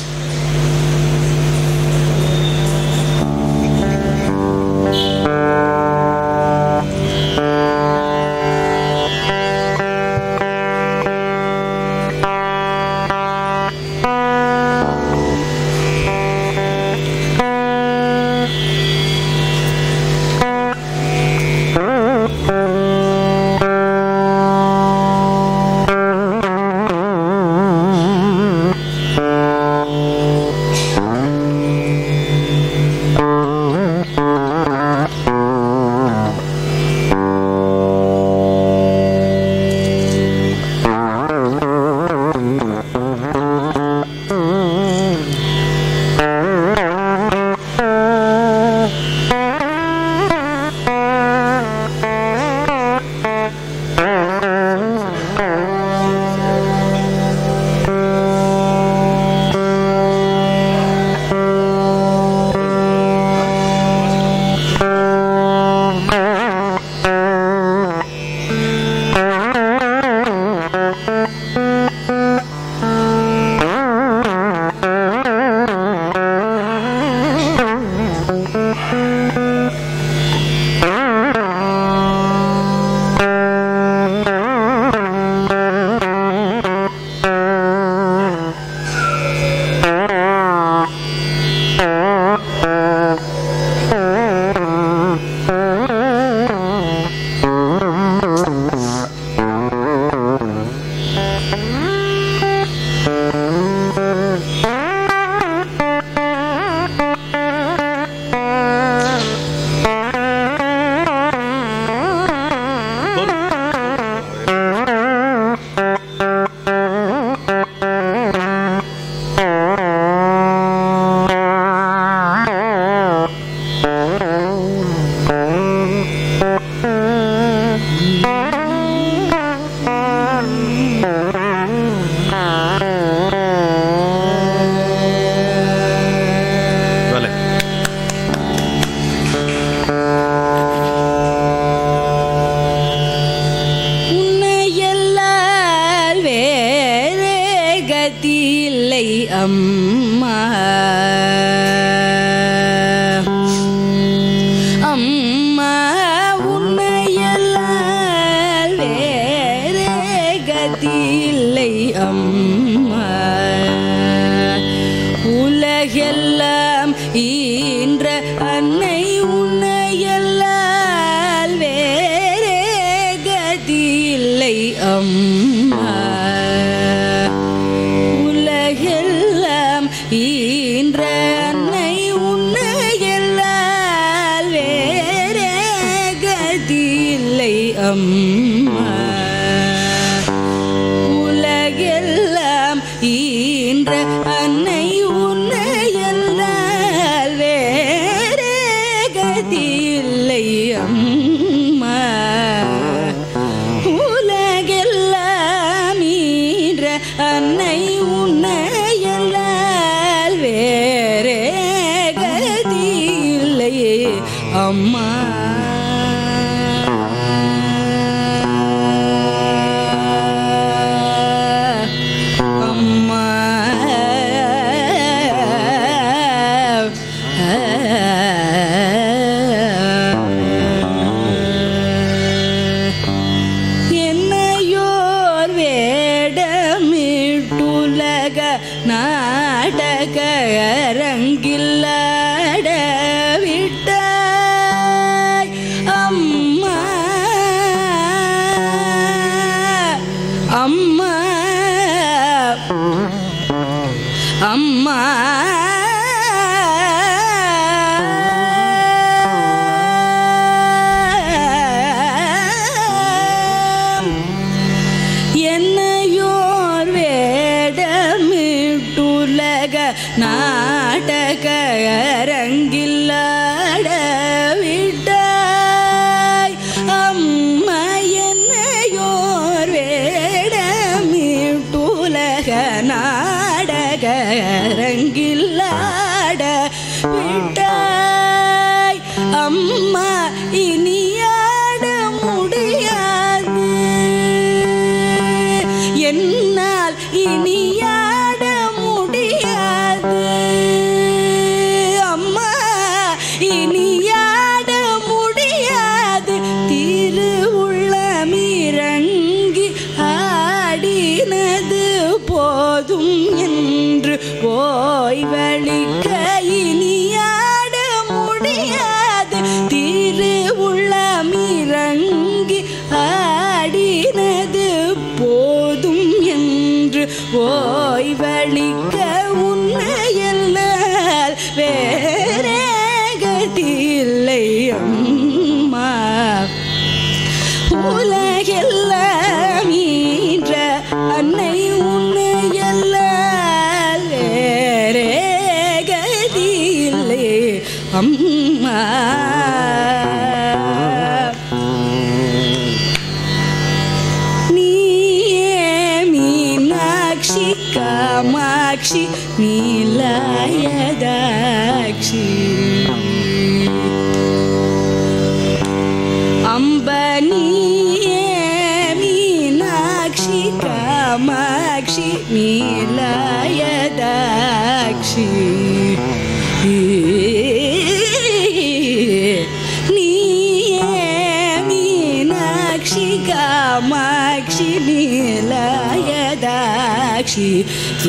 மீனாட்சி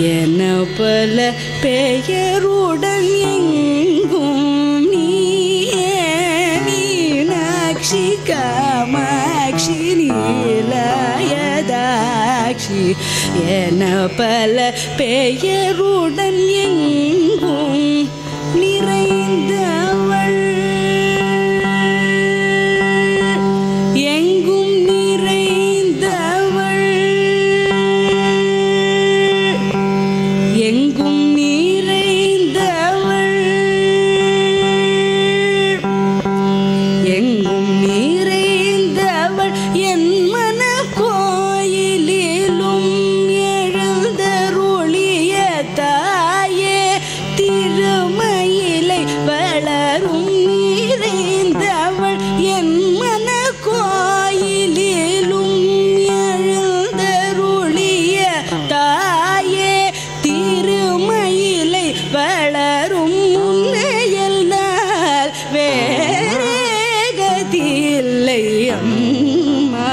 என பல பெயருடன் எங்கும் நீயே மீனாட்சி காமாட்சி நீலாயதாட்சி என பல பெயருடன் எங்கும் நிறைந்தவள் எங்கும் நிறைந்தவள் எங்கும் நிறைந்தவள் எங்கும் நிறைந்தவள் என் மன கோயிலிலும் எழுந்தருளிய தாயே திருமயிலை வளரும் நிறைந்தவள் என் மன கோயிலிலும் எழுந்தருளிய தாயே திருமயிலை வளரும் முன்னையெல்லாம் வேறே கதியில்லை அம்மா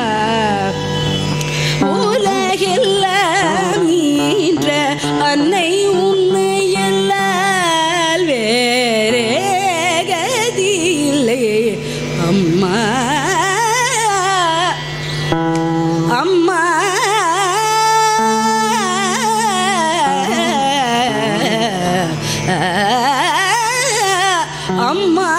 உலகெல்லாம் ஈன்ற அன்னை உன்னையெல்லாம் வேறே கதியில்லை அம்மா அம்மா அம்மா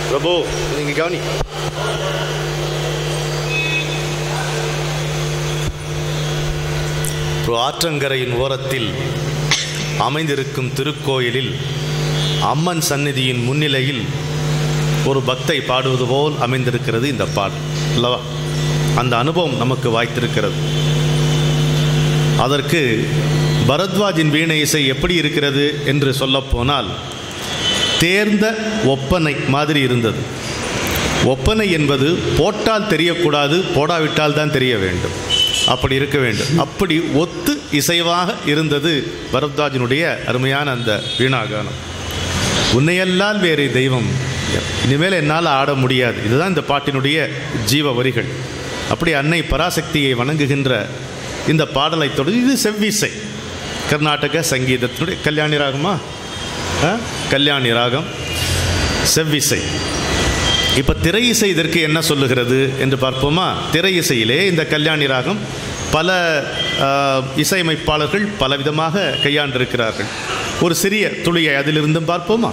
பிரபு நீங்க கவனி. ஆற்றங்கரையின் ஓரத்தில் அமைந்திருக்கும் திருக்கோயிலில் அம்மன் சந்நிதியின் முன்னிலையில் ஒரு பக்தை பாடுவது போல் அமைந்திருக்கிறது இந்த பாடல் அல்லவா? அந்த அனுபவம் நமக்கு வாய்த்திருக்கிறது. அதற்கு பரத்வாஜின் வீணை இசை எப்படி இருக்கிறது என்று சொல்லப்போனால் தேர்ந்த ஒப்பனை மாதிரி இருந்தது. ஒப்பனை என்பது போட்டால் தெரியக்கூடாது, போடாவிட்டால் தான் தெரிய வேண்டும், அப்படி இருக்க வேண்டும். அப்படி ஒத்து இசைவாக இருந்தது பரத்வாஜினுடைய அருமையான அந்த வீணாகானம். உன்னையெல்லாம் வேறு தெய்வம் இனிமேல் என்னால் ஆட முடியாது, இதுதான் இந்த பாட்டினுடைய ஜீவ வரிகள். அப்படி அன்னை பராசக்தியை வணங்குகின்ற இந்த பாடலை தொடர்ந்து இது செவ்விசை, கர்நாடக சங்கீதத்தினுடைய கல்யாணி ராகமா, கல்யாணி ராகம் செவ்விசை. இப்போ திரை இசை இதற்கு என்ன சொல்லுகிறது என்று பார்ப்போமா? திரை இசையிலே இந்த கல்யாணி ராகம் பல இசையமைப்பாளர்கள் பலவிதமாக கையாண்டிருக்கிறார்கள். ஒரு சிறிய துளியை அதிலிருந்தும் பார்ப்போமா?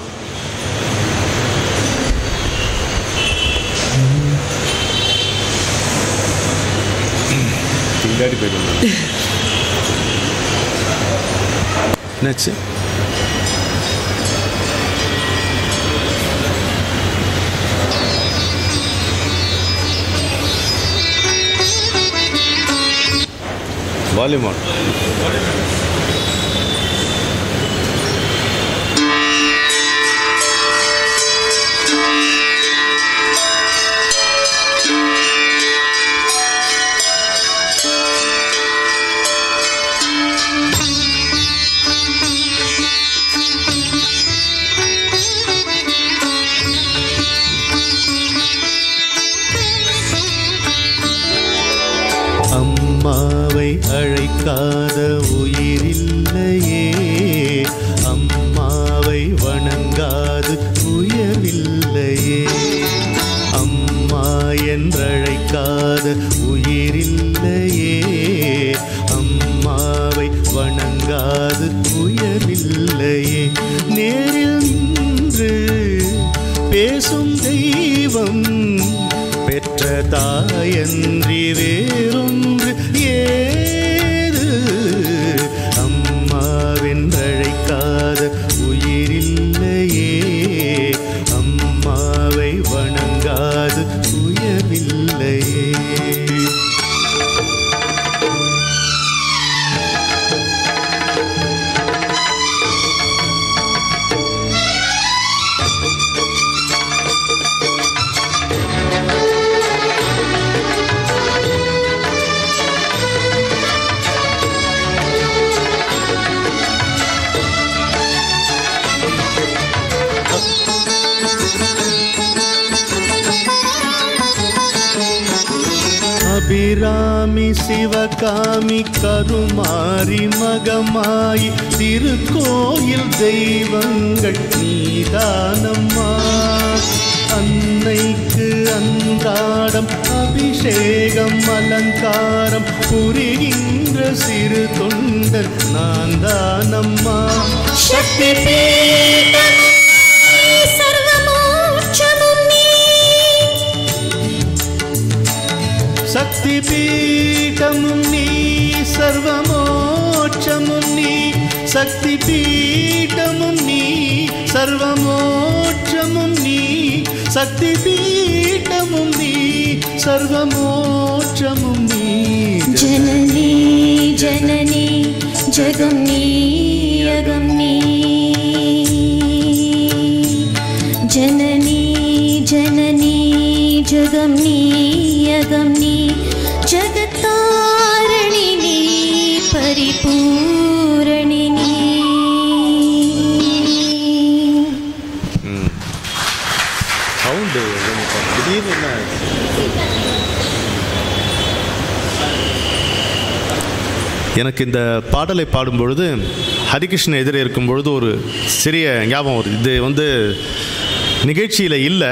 என்னாச்சு? Volume on.
அம்மாவை அழைக்காத உயிரில்லையே, அம்மாவை வணங்காது உயர்வில்லையே. அம்மா என்றழைக்காத உயிரில்லையே, அம்மாவை வணங்காது உயர்வில்லையே. நேரில் நின்று பேசும் தெய்வம் பெற்ற தாயன்றி வேறொன்று ஏது. அம்மாவென்றழைக்காத உயிரில்லையே, அம்மாவை வணங்காது உயர்வில்லையே. அபிராமி சிவகாமி கருமாரி மகமாயி திருக்கோயில் தெய்வங்கள் நீதானம்மா. அன்னைக்கு அன்றாடம் அபிஷேகம் அலங்காரம் புரிகின்ற சிறு தொண்டர் நான் தானம்மா.
சக்தி பீடம் சர்வமோட்சமும் நீ.
சக்தி பீடமும் நீ சர்வமோட்சமும் நீ. சக்தி பீடமும் நீ சர்வமோட்சமும் நீ. சக்தி பீடமும் நீ சர்வமோட்சமும் நீ.
ஜனனி ஜனனி ஜகம் நீ யகம் நீ. ஜனனி ஜனனி ஜகம் நீ யகம் நீ. ஜகத்தாரணி நீ பரிபூரணி நீ.
சவுண்டு திடீர்னு என்ன? எனக்கு இந்த பாடலை பாடும்பொழுது ஹரிகிருஷ்ணன் எதிரே இருக்கும் பொழுது ஒரு சிறிய ஞாபகம் வருது. இது நிகழ்ச்சியில் இல்லை,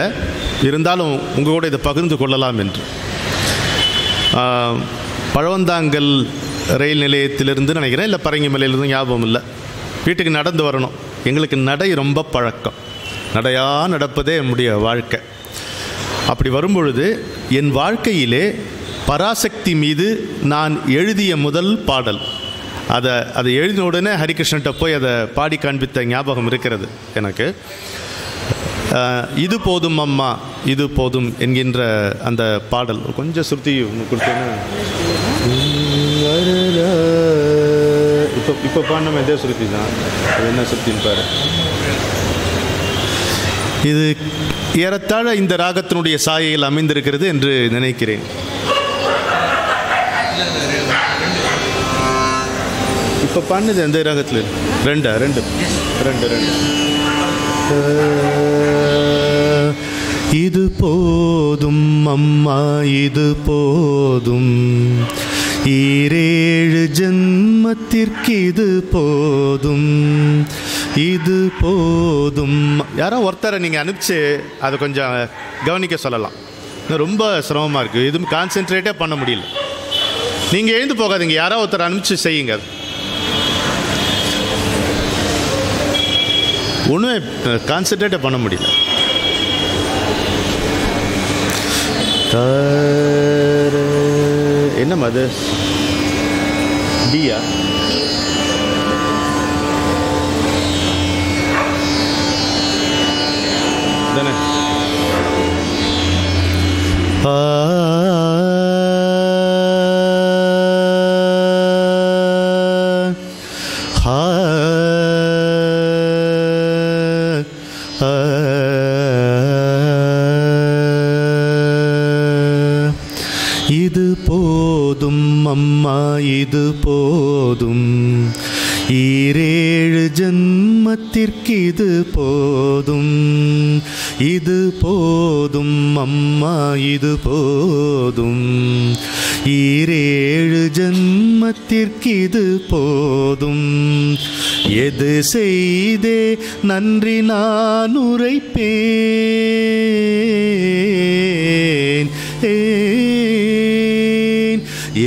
இருந்தாலும் உங்கள் கூட இதை பகிர்ந்து கொள்ளலாம் என்று. பழவந்தாங்கல் ரயில் நிலையத்திலிருந்து நினைக்கிறேன், இல்லை பரங்கிமலையிலிருந்து ஞாபகம் இல்லை, வீட்டுக்கு நடந்து வரணும். எங்களுக்கு நடை ரொம்ப பழக்கம், நடையாக நடப்பதே என்னுடைய வாழ்க்கை. அப்படி வரும்பொழுது என் வாழ்க்கையிலே பராசக்தி மீது நான் எழுதிய முதல் பாடல், அதை எழுதின உடனே ஹரிகிருஷ்ணன்ட்ட போய் அதை பாடி காண்பித்த ஞாபகம் இருக்கிறது எனக்கு. இது போதும் அம்மா இது போதும் என்கின்ற அந்த பாடல் கொஞ்சம் சுருத்தி கொடுத்தேன்னா இப்போ பாடினோம் எதே சுருத்தி தான், அது என்ன சுருத்தின்னு பாரு. இது ஏறத்தாழ இந்த ராகத்தினுடைய சாயையில் அமைந்திருக்கிறது என்று நினைக்கிறேன். இப்போ பண்ணது எந்த ராகத்தில்? ரெண்டு ரெண்டு ரெண்டு ரெண்டு.
இது போதும் அம்மா இது போதும், ஈரேழு ஜென்மத்திற்கு இது போதும், இது போதும்.
யாரோ ஒருத்தரை நீங்கள் அனுப்பிச்சு அதை கொஞ்சம் கவனிக்க சொல்லலாம். ரொம்ப சிரமமாக இருக்குது, எதுவும் கான்சென்ட்ரேட்டே பண்ண முடியல. நீங்கள் எழுந்து போகாதீங்க, யாரோ ஒருத்தரை அனுப்பிச்சு செய்யுங்க. அது ஒன்றுமே கான்சென்ட்ரேட்டே பண்ண முடியல. என்னம்மா அது? டியா? தானே?
இது போதும் அம்மா இது போதும், ஈரேழு ஜென்மத்திற்கு இது போதும், இது போதும் அம்மா இது போதும், ஈரேழு ஜென்மத்திற்கு இது போதும். எது செய்தே நன்றி நான் உரைப்பேன்,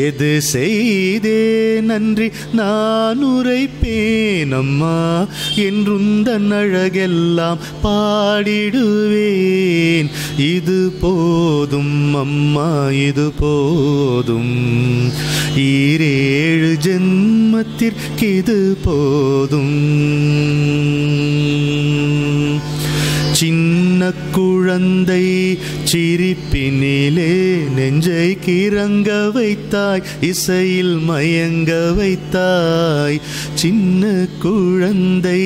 எது செய்தே நன்றி நான் உரைப்பேன் அம்மா, என்றுந்தன் அழகெல்லாம் பாடிடுவேன். இது போதும் அம்மா இது போதும், ஈரேழு ஜென்மத்திற்கு இது போதும். சின்ன குழந்தை சிரிப்பினிலே நெஞ்சை கிறங்க வைத்தாய், இசையில் மயங்க வைத்தாய். சின்ன குழந்தை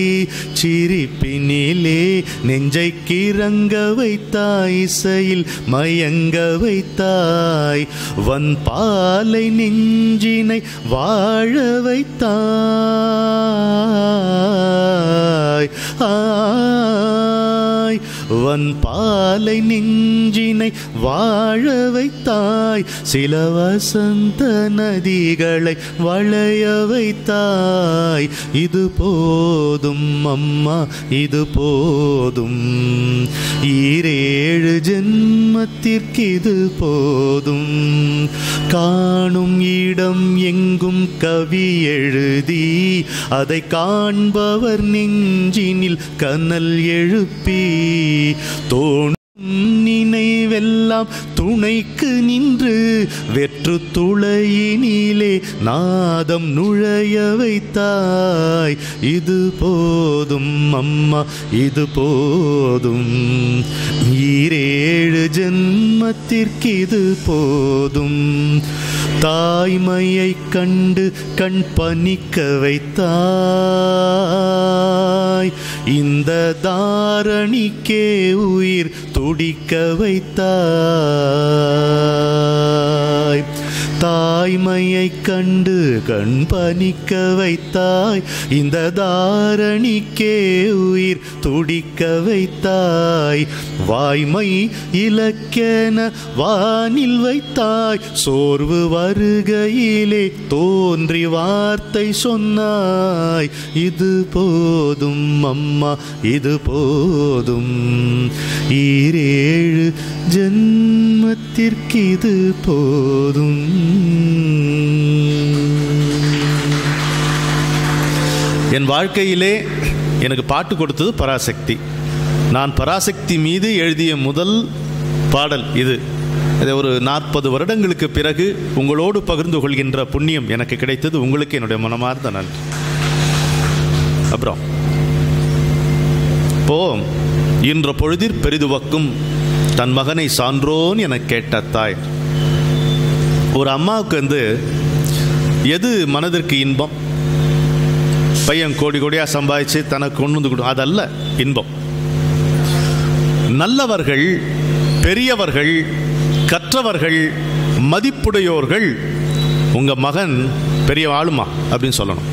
சிரிப்பினிலே நெஞ்சை கிறங்க வைத்தாய், இசையில் மயங்க வைத்தாய். வன் பாலை நெஞ்சினை வாழ வைத்தாய். வன்பாலை நெஞ்சினை வாழ வைத்தாய், சில வசந்த நதிகளை வளைய வைத்தாய். இது போதும் அம்மா, இது போதும், ஈரேழு ஜென்மத்திற்கு இது போதும். காணும் இடம் எங்கும் கவி எழுதி, அதை காண்பவர் நெஞ்சினில் கனல் எழுப்பி, தோணும் நினைவெல்லாம் துணைக்கு நின்று வெற்று துளையினிலே நாதம் நுழைய வைத்தாய். இது போதும் அம்மா, இது போதும், ஈரேழு ஜென்மத்திற்கு இது போதும். தாய்மையை கண்டு கண் பனிக்க வைத்தாய், இந்த தாரணிக்கே உயிர் துடிக்க வைத்தாய். தாய்மையை கண்டு கண் பனிக்க வைத்தாய், இந்த தாரணிக்கே உயிர் துடிக்க வைத்தாய். வாய்மை இலக்கென வானில் வைத்தாய், சோர்வு வருகையிலே தோன்றி வார்த்தை சொன்னாய். இது போதும் அம்மா, இது போதும், ஈரேழு ஜென்மத்திற்கு இது போதும்.
என் வாழ்க்கையிலே எனக்கு பாட்டு கொடுத்தது பராசக்தி. நான் பராசக்தி மீது எழுதிய முதல் பாடல் இது. இதை ஒரு 40 வருடங்களுக்கு பிறகு உங்களோடு பகிர்ந்து கொள்கின்ற புண்ணியம் எனக்கு கிடைத்தது. உங்களுக்கு என்னுடைய மனமார்ந்த நன்றி. அப்புறம் போம் இன்ற பொழுதிற் பெரிதுவக்கும் தன் மகனை சான்றோன் என கேட்ட தாய். ஒரு அம்மாவுக்கு எது மனதிற்கு இன்பம்? பையன் கோடி கோடியாக சம்பாதிச்சு தனக்கு கொண்டு வந்து கொடு, அதல்ல இன்பம். நல்லவர்கள், பெரியவர்கள், கற்றவர்கள், மதிப்புடையோர்கள் உங்கள் மகன் பெரிய ஆளுமா அப்படின்னு சொல்லணும்.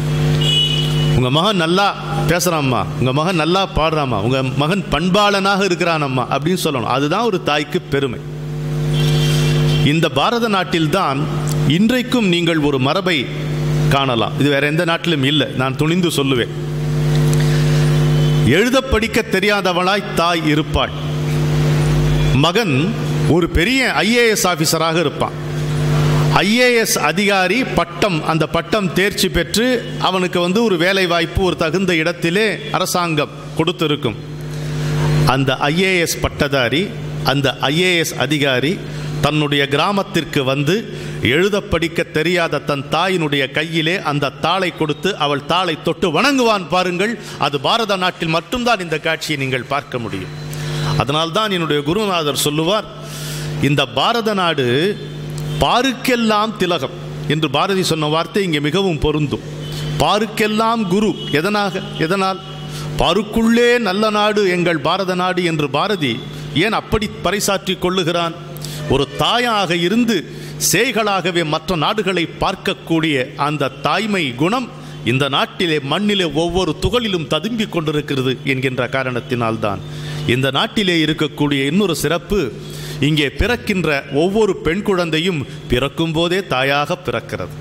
உங்கள் மகன் நல்லா பேசுகிறாம்மா, உங்கள் மகன் நல்லா பாடுறாம்மா, உங்கள் மகன் பண்பாளனாக இருக்கிறானம்மா அப்படின்னு சொல்லணும். அதுதான் ஒரு தாய்க்கு பெருமை. இந்த பாரத நாட்டில்தான் இன்றைக்கும் நீங்கள் ஒரு மரபை காணலாம். இது வேற எந்த நாட்டிலும் இல்லை, நான் துணிந்து சொல்லுவேன். எழுத படிக்க தெரியாதவளாய் தாய் இருப்பாள். மகன் ஒரு பெரிய IAS ஆபீசராக இருப்பான். IAS அதிகாரி பட்டம், அந்த பட்டம் தேர்ச்சி பெற்று அவனுக்கு ஒரு வேலை வாய்ப்பு ஒரு தகுந்த இடத்திலே அரசாங்கம் கொடுத்திருக்கும். அந்த IAS பட்டதாரி, அந்த IAS அதிகாரி தன்னுடைய கிராமத்திற்கு வந்து எழுத படிக்க தெரியாத தன் தாயினுடைய கையிலே அந்த தாளை கொடுத்து அவள் தாளை தொட்டு வணங்குவான். பாருங்கள், அது பாரத நாட்டில் மட்டும்தான் இந்த காட்சியை நீங்கள் பார்க்க முடியும். அதனால்தான் என்னுடைய குருநாதர் சொல்லுவார், இந்த பாரத நாடு பாருக்கெல்லாம் திலகம் என்று பாரதி சொன்ன வார்த்தை இங்கே மிகவும் பொருந்தும். பாருக்கெல்லாம் குரு. எதனால்? பாருக்குள்ளே நல்ல நாடு எங்கள் பாரத நாடு என்று பாரதி ஏன் அப்படி பறைசாற்றி கொள்ளுகிறான்? ஒரு தாயாக இருந்து சேய்களாகவே மற்ற நாடுகளை பார்க்கக்கூடிய அந்த தாய்மை குணம் இந்த நாட்டிலே மண்ணிலே ஒவ்வொரு துகளிலும் ததும்பிக் கொண்டிருக்கிறது என்கின்ற காரணத்தினால்தான். இந்த நாட்டிலே இருக்கக்கூடிய இன்னொரு சிறப்பு, இங்கே பிறக்கின்ற ஒவ்வொரு பெண் குழந்தையும் பிறக்கும் போதே தாயாக பிறக்கிறது.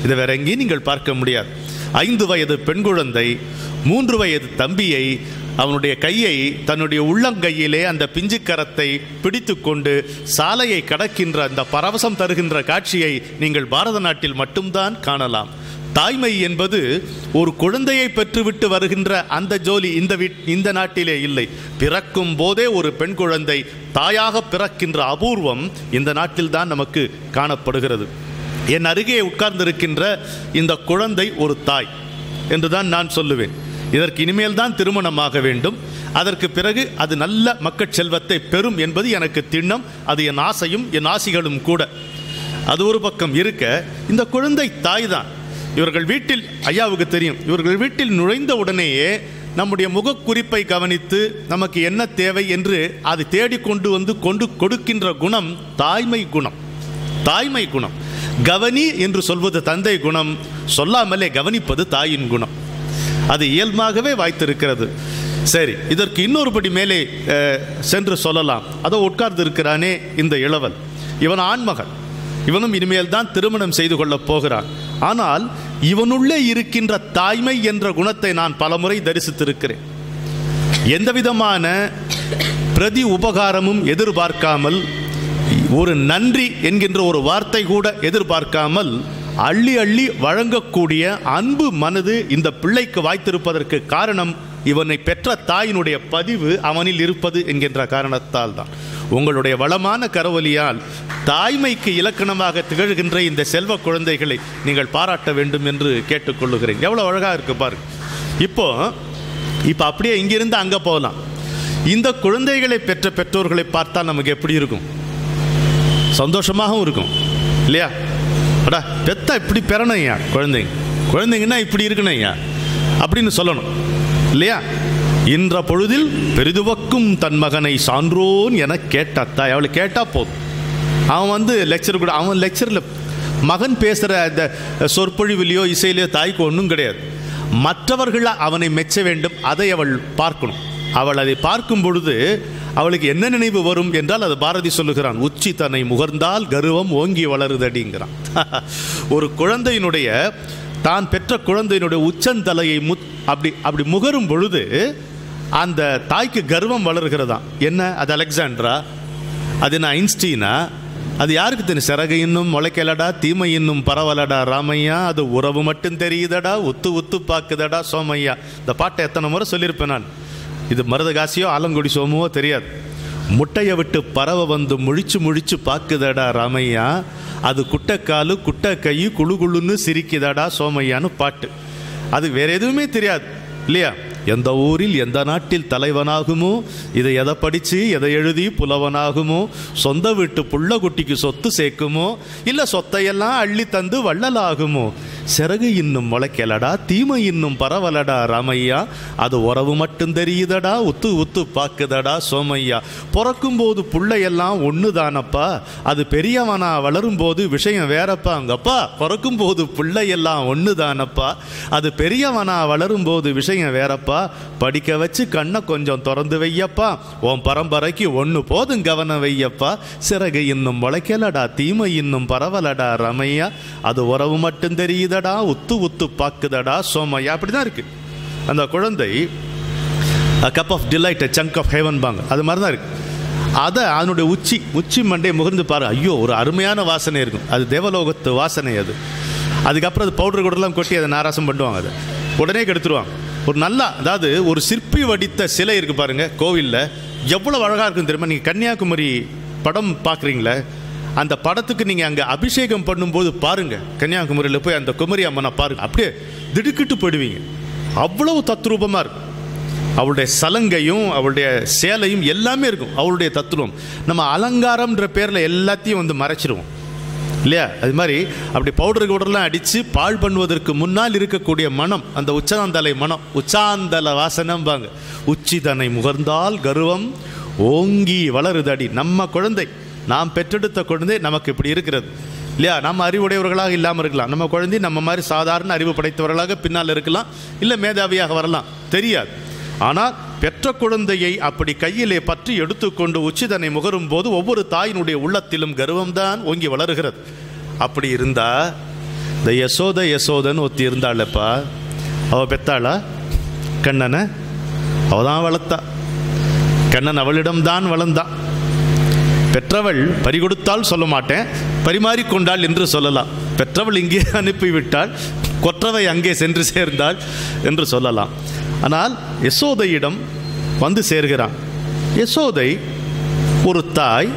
இதை வேற எங்கேயும் நீங்கள் பார்க்க முடியாது. 5 வயது பெண் குழந்தை 3 வயது தம்பியை அவனுடைய கையை தன்னுடைய உள்ளங்கையிலே அந்த பிஞ்சு கரத்தை பிடித்து கொண்டு சாலையை கடக்கின்ற அந்த பரவசம் தருகின்ற காட்சியை நீங்கள் பாரத நாட்டில் மட்டும்தான் காணலாம். தாய்மை என்பது ஒரு குழந்தையை பெற்றுவிட்டு வருகின்ற அந்த ஜோலி இந்த நாட்டிலே இல்லை. பிறக்கும் போதே ஒரு பெண் குழந்தை தாயாக பிறக்கின்ற அபூர்வம் இந்த நாட்டில்தான் நமக்கு காணப்படுகிறது. என் அருகே உட்கார்ந்திருக்கின்ற இந்த குழந்தை ஒரு தாய் என்றுதான் நான் சொல்லுவேன். இதற்கு இனிமேல் தான் திருமணமாக வேண்டும். அதற்கு பிறகு அது நல்ல மக்கள் செல்வத்தை பெறும் என்பது எனக்கு திண்ணம். அது என் ஆசையும் என் ஆசிகளும் கூட. அது ஒரு பக்கம் இருக்க, இந்த குழந்தை தாய் தான். இவர்கள் வீட்டில், ஐயாவுக்கு தெரியும், இவர்கள் வீட்டில் நுழைந்த உடனேயே நம்முடைய முகக்குறிப்பை கவனித்து நமக்கு என்ன தேவை என்று அது தேடிக்கொண்டு கொண்டு கொடுக்கின்ற குணம் தாய்மை குணம். தாய்மை குணம். கவனி என்று சொல்வது தந்தை குணம், சொல்லாமலே கவனிப்பது தாயின் குணம். அது இயல்பாகவே வாய்த்திருக்கிறது. சரி, இதற்கு இன்னொரு படி மேலே சென்று சொல்லலாம். அதோ உட்கார்ந்து இருக்கிறானே இந்த இளவல், இவன் ஆண்மகன், இவனும் இனிமேல் தான் திருமணம் செய்து கொள்ளப் போகிறான். ஆனால் இவனுள்ளே இருக்கின்ற தாய்மை என்ற குணத்தை நான் பலமுறை தரிசித்திருக்கிறேன். எந்த விதமான பிரதி உபகாரமும் எதிர்பார்க்காமல், ஒரு நன்றி என்கின்ற ஒரு வார்த்தை கூட எதிர்பார்க்காமல் அள்ளி அள்ளி வழங்கக்கூடிய அன்பு மனது இந்த பிள்ளைக்கு வாய்த்திருப்பதற்கு காரணம் இவனை பெற்ற தாயினுடைய பதிவு அவனில் இருப்பது என்கின்ற காரணத்தால் தான். உங்களுடைய வளமான கரவொலியால் தாய்மைக்கு இலக்கணமாக திகழ்கின்ற இந்த செல்வ குழந்தைகளை நீங்கள் பாராட்ட வேண்டும் என்று கேட்டுக்கொள்ளுகிறேன். எவ்வளோ அழகாக இருக்கு பாருங்க. இப்போ அப்படியே இங்கிருந்து அங்கே போகலாம். இந்த குழந்தைகளை பெற்ற பெற்றோர்களை பார்த்தால் நமக்கு எப்படி இருக்கும்? சந்தோஷமாகவும் இருக்கும் இல்லையா? அடா பெத்தா இப்படி பெறணும் ஐயா, குழந்தைங்கன்னா இப்படி இருக்கணும் ஐயா அப்படின்னு சொல்லணும் இல்லையா? இன்ற பொழுதில் பெரிதுவக்கும் தன் மகனை சான்றோன் என கேட்டாத்தா, அவளை கேட்டால் போதும். அவன் லெக்சர் கூட, அவன் லெக்சரில் மகன் பேசுகிற அந்த சொற்பொழிவிலையோ இசையிலையோ தாய்க்கு ஒன்றும் கிடையாது. மற்றவர்கள் அவனை மெச்ச வேண்டும், அதை அவள் பார்க்கணும். அவள் அதை பார்க்கும் பொழுது அவளுக்கு என்ன நினைவு வரும் என்றால், அது பாரதி சொல்லுகிறான், உச்சி தன்னை முகர்ந்தால் கர்வம் ஓங்கி வளருதடிங்கிறான். ஒரு குழந்தையினுடைய, தான் பெற்ற குழந்தையினுடைய உச்சந்தலையை அப்படி முகரும் பொழுது அந்த தாய்க்கு கர்வம் வளர்கிறதா. என்ன அது? அலெக்சாண்ட்ரா? அது என்ன ஐன்ஸ்டீனா? அது யாருக்கு தெரியும்? சிறகு இன்னும் முளைக்கலடா, தீமை இன்னும் பரவலடா ராமையா, அது உறவு மட்டும் தெரியுதடா, உத்து உத்து பார்க்குதடா சோமையா. இந்த பாட்டை எத்தனை முறை சொல்லியிருப்பேன் நான். இது மருதகாசியோ ஆலங்குடி சோமுவோ தெரியாது. முட்டையை விட்டு பறவை வந்து முழிச்சு முழிச்சு பார்க்குதடா ராமையா, அது குட்டைக்காலு குட்டை கை குழு குழுன்னு சிரிக்குதடா சோமையான்னு பாட்டு. அது வேற எதுவுமே தெரியாது இல்லையா? எந்த ஊரில் எந்த நாட்டில் தலைவனாகுமோ, இதை எதை படித்து எதை எழுதி புலவனாகுமோ, சொந்த வீட்டு புள்ள குட்டிக்கு சொத்து சேர்க்குமோ, இல்லை சொத்தையெல்லாம் அள்ளி தந்து வள்ளலாகுமோ, சிறகு இன்னும் முளைக்கலடா, தீமை இன்னும் பரவலடா ராமையா, அது உறவு மட்டும் தெரியுதடா, உத்து உத்து பார்க்குதடா சோமையா. பிறக்கும்போது புள்ளையெல்லாம் ஒன்று தானப்பா, அது பெரியவனா வளரும்போது விஷயம் வேறப்பா. அங்கப்பா பிறக்கும்போது பிள்ளையெல்லாம் ஒன்று தானப்பா, அது பெரியவனா வளரும்போது விஷயம் வேறப்பா. படிக்க வச்சு கண்ணை கொஞ்சம் திறந்து வையப்பா, உன் பரம்பரைக்கு ஒன்று போதும் கவனம் வையப்பா. சிறகு இன்னும் முளைக்கலடா, தீமை இன்னும் பரவலடா ராமையா, அது உறவு மட்டும் தெரியுதடா, உத்து உத்து பார்க்குதடா சோமையா. அப்படிதான் இருக்கு அந்த குழந்தை. Cup of delight, chunk of heaven பாங்க, அது மாதிரி தான் இருக்கு. அதை அதனுடைய உச்சி மண்டே முகர்ந்து பாரு, ஐயோ ஒரு அருமையான வாசனை இருக்கும். அது தேவலோகத்து வாசனை. அதுக்கப்புறம் அது பவுடர் கூடலாம் கொட்டி அதை நாராசம் பண்ணுவாங்க, அதை உடனே கெடுத்துருவாங்க. ஒரு நல்லா, அதாவது ஒரு சிற்பி வடித்த சிலை இருக்கு பாருங்க கோவிலில், எவ்வளோ அழகாக இருக்கும் தெரியுமா? நீங்கள் கன்னியாகுமரி படம் பார்க்குறீங்களே, அந்த படத்துக்கு நீங்கள் அங்கே அபிஷேகம் பண்ணும்போது பாருங்கள், கன்னியாகுமரியில் போய் அந்த குமரி அம்மனை பாருங்கள், அப்படியே திடுக்கிட்டு போயிடுவீங்க. அவ்வளவு தத்ரூபமாக இருக்கும். அவளுடைய சலங்கையும் அவளுடைய சேலையும் எல்லாமே இருக்கும், அவளுடைய தத்துவம். நம்ம அலங்காரம்ன்ற பேரில் எல்லாத்தையும் மறைச்சிருவோம் இல்லையா? அது மாதிரி அப்படி பவுடர்லாம் அடித்து பால் பண்ணுவதற்கு முன்னால் இருக்கக்கூடிய மனம், அந்த உச்சாந்தலை மனம், உச்சாந்தல வாசனம்பாங்க. உச்சி தன்னை முகர்ந்தால் கர்வம் ஓங்கி வளருதடி. நம்ம குழந்தை, நாம் பெற்றெடுத்த குழந்தை நமக்கு இப்படி இருக்கிறது இல்லையா? நம்ம அறிவுடையவர்களாக இல்லாமல் இருக்கலாம், நம்ம குழந்தை நம்ம மாதிரி சாதாரண அறிவு படைத்தவர்களாக பின்னால் இருக்கலாம், இல்லை மேதாவியாக வரலாம், தெரியாது. ஆனால் பெற்ற குழந்தையை அப்படி கையிலே பற்றி எடுத்துக்கொண்டு உச்சிதனை முகரும் போது ஒவ்வொரு தாயினுடைய உள்ளத்திலும் கர்வம்தான் ஓங்கி வளருகிறது. அப்படி இருந்தா இந்த யசோதன்னு ஒத்தி இருந்தாளப்பா, அவள் பெத்தாளா கண்ணனை? அவதான் வளர்த்தா. கண்ணன் அவளிடம்தான் வளர்ந்தான். பெற்றவள் பறிகொடுத்தால் சொல்ல மாட்டேன், பரிமாறிக்கொண்டாள் என்று சொல்லலாம். பெற்றவள் இங்கே அனுப்பிவிட்டாள், கொற்றவை அங்கே சென்று சேர்ந்தாள் என்று சொல்லலாம். ஆனால் யசோதையிடம் வந்து சேர்கிறான். யசோதை ஒரு தாய்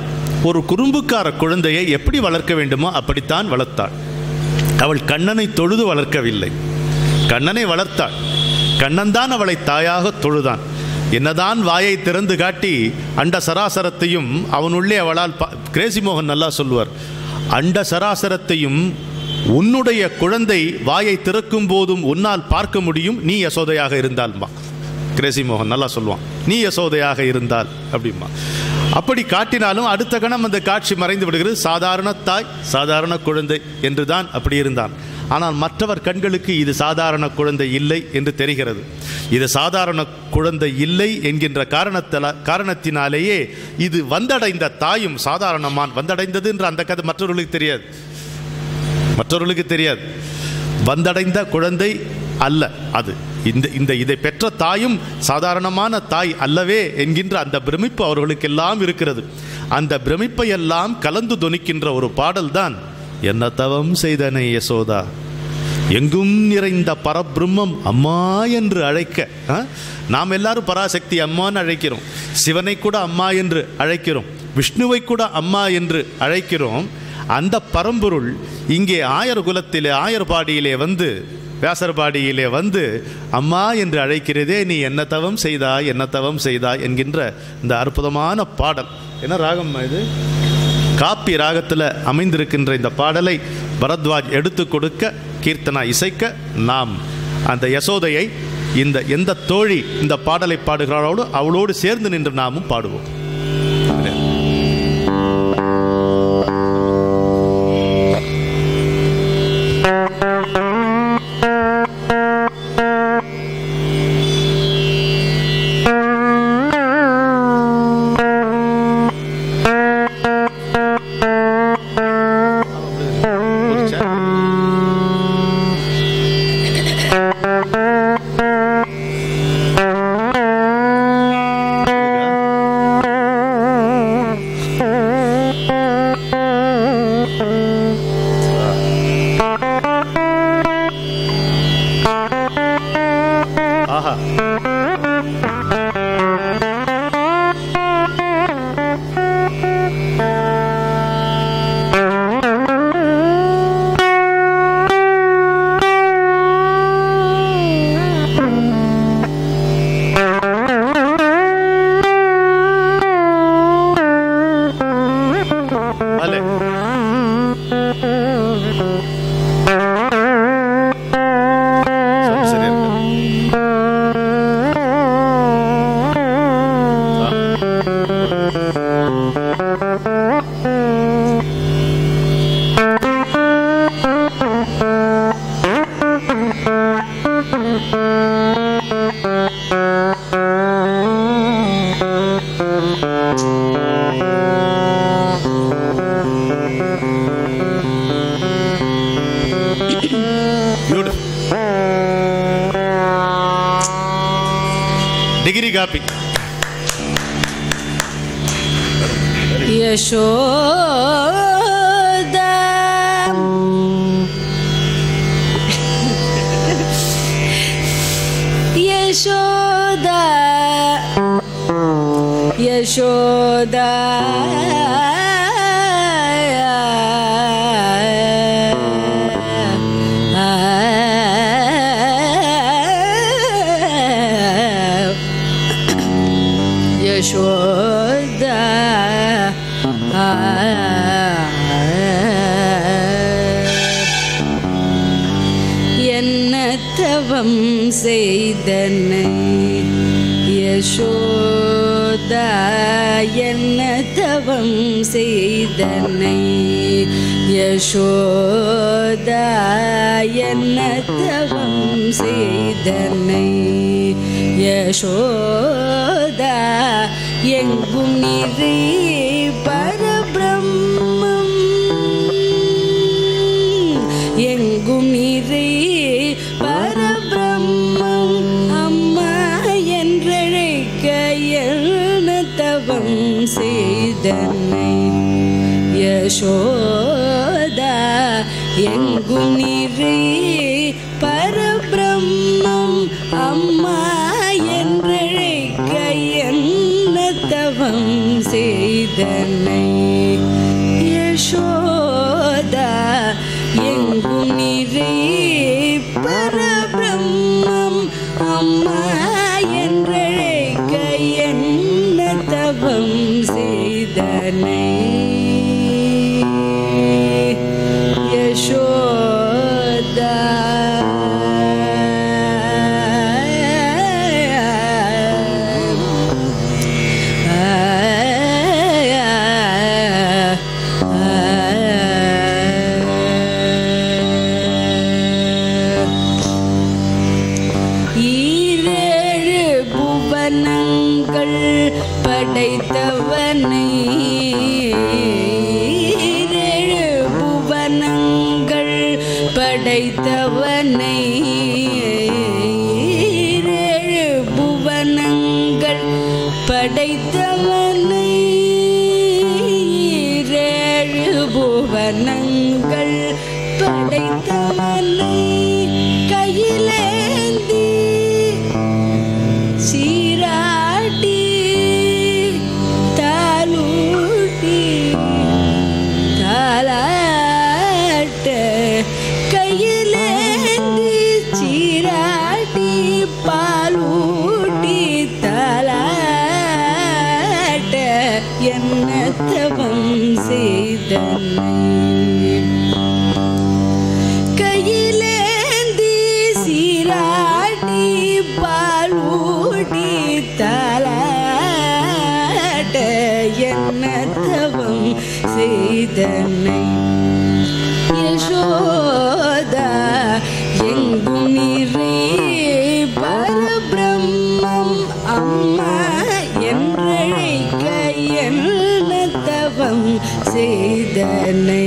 ஒரு குறும்புக்கார குழந்தையை எப்படி வளர்க்க வேண்டுமோ அப்படித்தான் வளர்த்தாள். அவள் கண்ணனை தொழுது வளர்க்கவில்லை, கண்ணனை வளர்த்தாள். கண்ணன் தான் அவளை தாயாக தொழுதான். என்னதான் வாயை திறந்து காட்டி அண்ட சராசரத்தையும் அவனுள்ளே அவளால் கிரேசி மோகன் நல்லா சொல்லுவார், அண்ட சராசரத்தையும் உன்னுடைய குழந்தை வாயை திறக்கும் போதும் உன்னால் பார்க்க முடியும், நீ யசோதையாக இருந்தால்மா. கிரேசி மோகன் நல்லா சொல்லுவான், நீ யசோதையாக இருந்தால் அப்படிமா. அப்படி காட்டினாலும் அடுத்த கணம் அந்த காட்சி மறைந்து விடுகிறது. சாதாரண தாய் சாதாரண குழந்தை என்றுதான் அப்படி இருந்தான். ஆனால் மற்றவர் கண்களுக்கு இது சாதாரண குழந்தை இல்லை என்று தெரிகிறது. இது சாதாரண குழந்தை இல்லை என்கின்ற காரணத்தினாலேயே இது வந்தடைந்த தாயும் சாதாரணமான் வந்தடைந்தது என்று அந்த கதை மற்றவர்களுக்கு தெரியாது. வந்தடைந்த குழந்தை அல்ல அது. இதை பெற்ற தாயும் சாதாரணமான தாய் அல்லவே என்கின்ற அந்த பிரமிப்பு அவர்களுக்கெல்லாம் இருக்கிறது. அந்த பிரமிப்பை எல்லாம் கலந்து தொனிக்கின்ற ஒரு பாடல்தான் என்ன தவம் செய்தனை யசோதா, எங்கும் நிறைந்த பரபிரம்மம் அம்மா என்று அழைக்க. நாம் எல்லாரும் பராசக்தி அம்மான்னு அழைக்கிறோம், சிவனை கூட அம்மா என்று அழைக்கிறோம், விஷ்ணுவை கூட அம்மா என்று அழைக்கிறோம். அந்த பரம்பொருள் இங்கே ஆயர் குலத்திலே ஆயர்பாடியிலே வந்து வியாசர்பாடியிலே வந்து அம்மா என்று அழைக்கிறதே, நீ என்ன தவம் செய்தாய் என்ன தவம் செய்தாய் என்கின்ற இந்த அற்புதமான பாடல். என்ன ராகம் இது? காப்பி ராகத்தில் அமைந்திருக்கின்ற இந்த பாடலை பரத்வாஜ் எடுத்து கொடுக்க, கீர்த்தனா இசைக்க, நாம் அந்த யசோதையை எந்த தோழி இந்த பாடலை பாடுகிறாளோடு அவளோடு சேர்ந்து நின்று நாமும் பாடுவோம். डिग्री कापी
यशोदा यशोदा यशोदा यशोदा என்ன தவம் செய்தனை யசோதா, என்ன தவம் செய்தனை யசோதா, என்ன தவம் செய்தனை யசோதா, எங்கும் நிறை பரபிரம்மம், எங்கும் நிறை பரபிரம்மம் அம்மா என்றழைக்க என்ன தவம் செய்தனை யசோதா, எங்கும் நிறை பரபிரம்மம் அம்மா என்றழைக்க என்ன தவம் செய்தனை யசோதா, எங்கும் நிறை பரபிரம்மம் அம்மா என்றழைக்க என்ன தவம் செய்தனை யசோதா. படைத்தவனை ஏழு புவனங்கள் படைத்தவனை ஏழு புவனங்கள் படைத்தவனை கையிலேந்தி சீராட்டி தாலூட்டி தாலாட்ட கையிலேந்தி சீராட்டி பாலூட்டி தாலாட்ட என்ன தவம் செய்தனை கையிலேந்தி சீராட்டி பாலூட்டி தாலாட்ட என்ன தவம் செய்தனை யசோதா எங்கும் நிறை பரபிரம்மம் அம்மா என்றழைக்க என்ன தவம் செய்தனை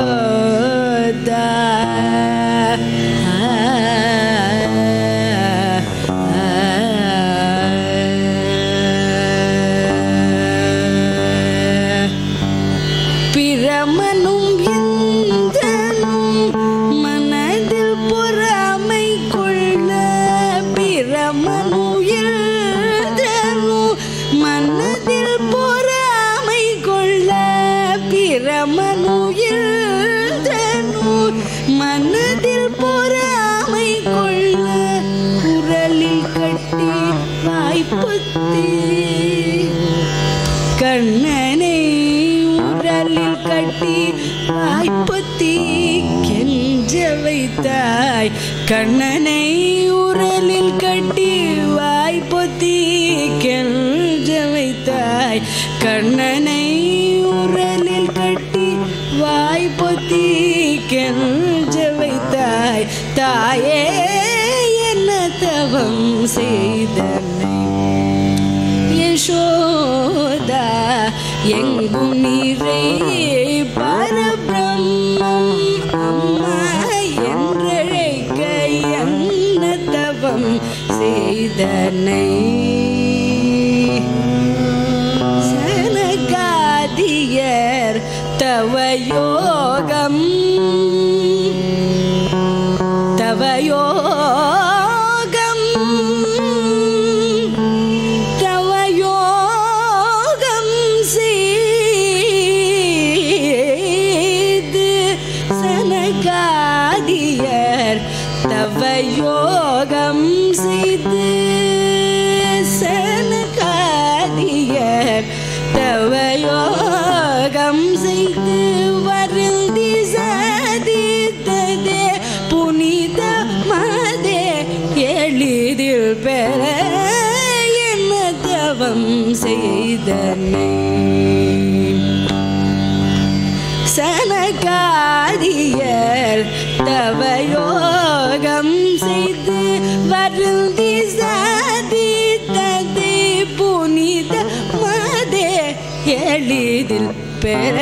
யசோதா பிரமனும் இந்திரனும் மனதில் பொறாமை கொள்ள பிரமனும் இந்திரனும் மனதில் பொறாமை கொள்ள பிரமனும் இந்திரனும் மனதில் பொறாமை கொள்ள குரலில் கட்டி வாய்ப்புத்தி கண்ணனை உரலில் கட்டி வாய்ப்புத்தி கெஞ்ச வைத்தாய் கண்ணனை உரலில் கட்டி வாய்ப்புத்தி கெஞ்ச வைத்தாய் கண்ணனை உரலில் கட்டி வாய்ப்புத்தி கெஞ்ச வைத்தாய் தாயே என்ன தவம் செய்தனை யசோதா எங்கும் நிறை பரபிரம்மம் அம்மா என்றழைக்க என்ன தவம் செய்தனை சனகாதியர் தவயோகம் தவயோகம் தவயோகம் செய்து சனகாதியர் தவயோகம் செய்து சனகாதியர் தவயோகம் செய்து வருந்தி சாதித்ததே புனித மதே எளிதில் பெற என்ன தவம் செய்தனை சனகாதியர் தவயோகம் செய்து வருந்தி சாதித்ததே புனித மதே எளிதில் பெற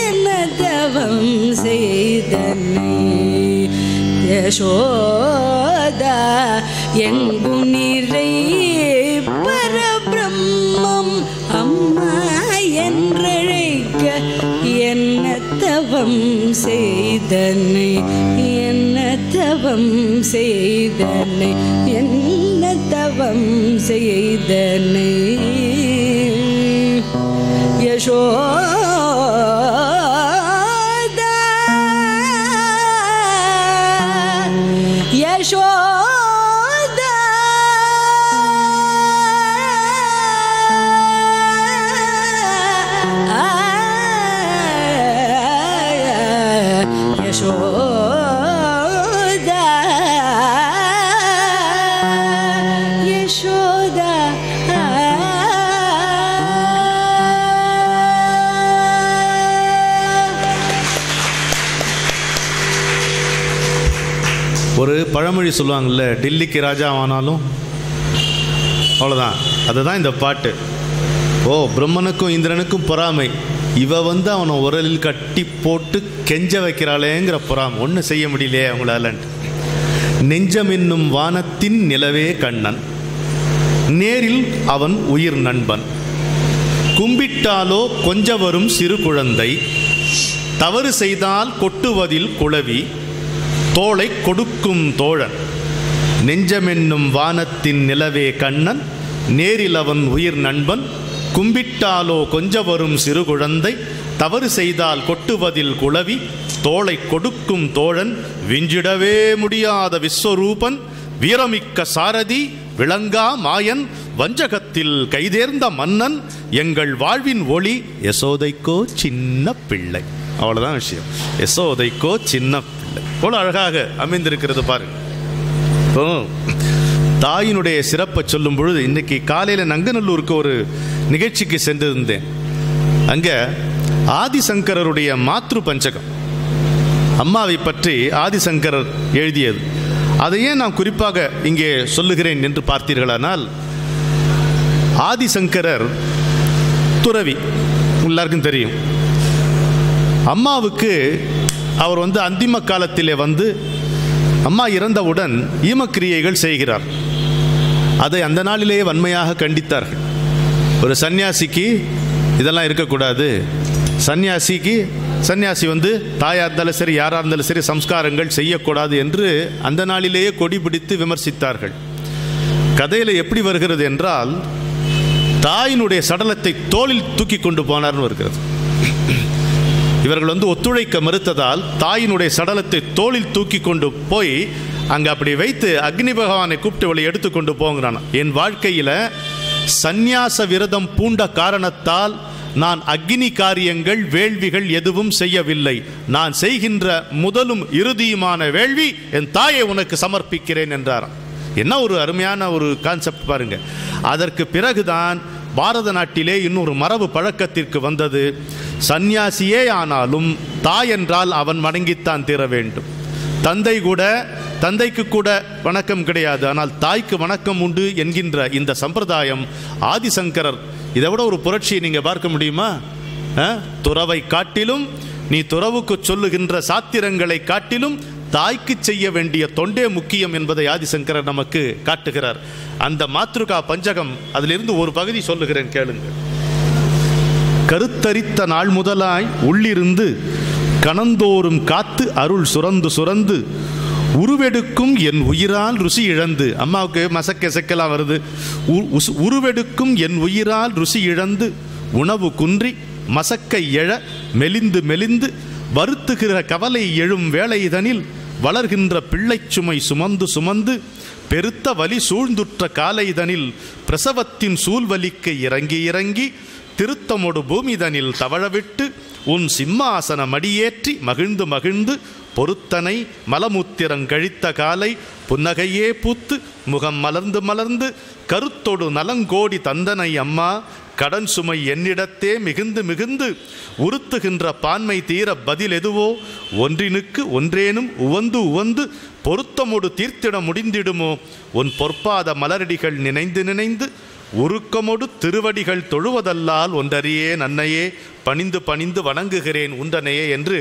என்ன தவம் செய்தனை யசோதா எங்கும் நிறை பரபிரம்மம் அம்மா என்றழைக்க என்ன தவம் செய்தனை என்ன தவம் செய்தனை என்ன தவம் செய்தனை யசோதா யசோதா யசோதா யசோதா
ஒரு பழமொழி சொல்லுவாங்கள்ல, டில்லிக்கு ராஜா ஆனாலும் அவ்வளோதான். அதுதான் இந்த பாட்டு. ஓ, பிரம்மனுக்கும் இந்திரனுக்கும் பொறாமை,
இவ வந்து அவனை உரலில் கட்டி போட்டு கெஞ்ச வைக்கிறாளேங்கிற புறாம் ஒன்றும் செய்ய முடியலையே அவங்களாலன்ட்டு. நெஞ்சம் என்னும் வானத்தின் நிலவே கண்ணன், நேரில் அவன் உயிர் நண்பன். கும்பிட்டாலோ கொஞ்ச வரும் சிறு குழந்தை, தவறு செய்தால் கொட்டுவதில் குளவி, தோளை கொடுக்கும் தோழன். நெஞ்சமென்னும் வானத்தின் நிலவே கண்ணன், நேரில் அவன் உயிர் நண்பன். கும்பிட்டாலோ கொஞ்ச வரும் சிறு குழந்தை, தவறு செய்தால் கொட்டுவதில் குளவி, தோளை கொடுக்கும் தோழன். விஞ்சிடவே முடியாத விஸ்வரூபன், வீரமிக்க சாரதி, விளங்கா மாயன், வஞ்சகத்தில் கைதேர்ந்த மன்னன், எங்கள் வாழ்வின் ஒளி, யசோதைக்கோ சின்ன பிள்ளை. அவ்வளோதான் விஷயம். யசோதைக்கோ சின்ன பிள்ளை. அவ்வளோ அழகாக அமைந்திருக்கிறது பாருங்க. இப்போ தாயினுடைய சிறப்பை சொல்லும் பொழுது, இன்னைக்கு காலையில் நங்கநல்லூருக்கு ஒரு நிகழ்ச்சிக்கு சென்றிருந்தேன். அங்கே ஆதிசங்கரருடைய மாத்ரு பஞ்சகம், அம்மாவை பற்றி ஆதிசங்கரர் எழுதியது. அதையே நான் குறிப்பாக இங்கே சொல்லுகிறேன் என்று பார்த்தீர்களானால், ஆதிசங்கரர் துறவி, எல்லாருக்கும் தெரியும். அம்மாவுக்கு அவர் வந்து அந்திம காலத்திலே வந்து அம்மா இறந்தவுடன் ஈமக்கிரியைகள் செய்கிறார். அதை அந்த நாளிலேயே வன்மையாக கண்டித்தார்கள். ஒரு சன்னியாசிக்கு இதெல்லாம் இருக்கக்கூடாது, சன்னியாசி வந்து தாயாக இருந்தாலும் சரி யாராக இருந்தாலும் சரி சம்ஸ்காரங்கள் செய்யக்கூடாது என்று அந்த நாளிலேயே கொடி பிடித்து விமர்சித்தார்கள். கதையில் எப்படி வருகிறது என்றால், தாயினுடைய சடலத்தை தோளில் தூக்கி கொண்டு போனார்னு வருகிறது. இவர்கள் வந்து ஒத்துழைக்க மறுத்ததால் தாயினுடைய சடலத்தை தோளில் தூக்கி கொண்டு போய் அங்கே அப்படி வைத்து அக்னி பகவானை கூப்பிட்டு வழி எடுத்துக்கொண்டு போங்கிறான். என் வாழ்க்கையில் சந்நியாச விரதம் பூண்ட காரணத்தால் நான் அக்னி காரியங்கள் வேள்விகள் எதுவும் செய்யவில்லை. நான் செய்கின்ற முதலும் இறுதியுமான வேள்வி என் தாயை உனக்கு சமர்ப்பிக்கிறேன் என்றாராம். என்ன ஒரு அருமையான ஒரு கான்செப்ட் பாருங்க. அதற்கு பிறகுதான் பாரத நாட்டிலே இன்னொரு மரபு பழக்கத்திற்கு வந்தது. சந்நியாசியே ஆனாலும் தாய் என்றால் அவன் வணங்கித்தான் தீர வேண்டும். தந்தைக்கு கூட வணக்கம் கிடையாது, ஆனால் தாய்க்கு வணக்கம் உண்டு என்கின்ற இந்த சம்பிரதாயம் ஆதிசங்கரர், இதை விட ஒரு புரட்சியை நீங்க பார்க்க முடியுமா? துறவை காட்டிலும், நீ துறவுக்கு சொல்லுகின்ற சாத்திரங்களை காட்டிலும் தாய்க்கு செய்ய வேண்டிய தொண்டே முக்கியம் என்பதை ஆதிசங்கரர் நமக்கு காட்டுகிறார். அந்த மாத்ருகா பஞ்சகம், அதிலிருந்து ஒரு பகுதி சொல்லுகிறேன் கேளுங்க. கருத்தரித்த நாள் முதலாய் உள்ளிருந்து கணந்தோறும் காத்து அருள் சுரந்து சுரந்து உருவெடுக்கும் என் உயிரால் ருசி இழந்து, அம்மாவுக்கு மசக்கெசக்கெல்லாம் வருது. உருவெடுக்கும் என் உயிரால் ருசி இழந்து உணவு குன்றி மசக்கை எழ மெலிந்து மெலிந்து வருத்துகிற கவலை எழும் வேளைதனில் வளர்கின்ற பிள்ளை சுமை சுமந்து சுமந்து பெருத்த வலி சூழ்ந்துற்ற காலைதனில் பிரசவத்தின் சூழ்வலிக்கு இறங்கி இறங்கி திருத்தமொடு பூமிதனில் தவழவிட்டு உன் சிம்மாசன மடியேற்றி மகிழ்ந்து மகிழ்ந்து பொருத்தனை மலமுத்திரங்கழித்த காலை புன்னகையே பூத்து முகம் மலர்ந்து மலர்ந்து கருத்தொடு நலங்கோடி தந்தனை அம்மா கடன் சுமை என்னிடத்தே மிகுந்து மிகுந்து உறுத்துகின்ற பான்மை தீர பதில் எதுவோ ஒன்றினுக்கு ஒன்றேனும் உவந்து உவந்து பொருத்தமொடு தீர்த்திட முடிந்திடுமோ உன் பொற்பாத மலரடிகள் நினைந்து நினைந்து உருக்கமொடு திருவடிகள் தொழுவதல்லால் ஒன்றறியே நன்னையே பணிந்து பணிந்து வணங்குகிறேன் உண்டனையே என்று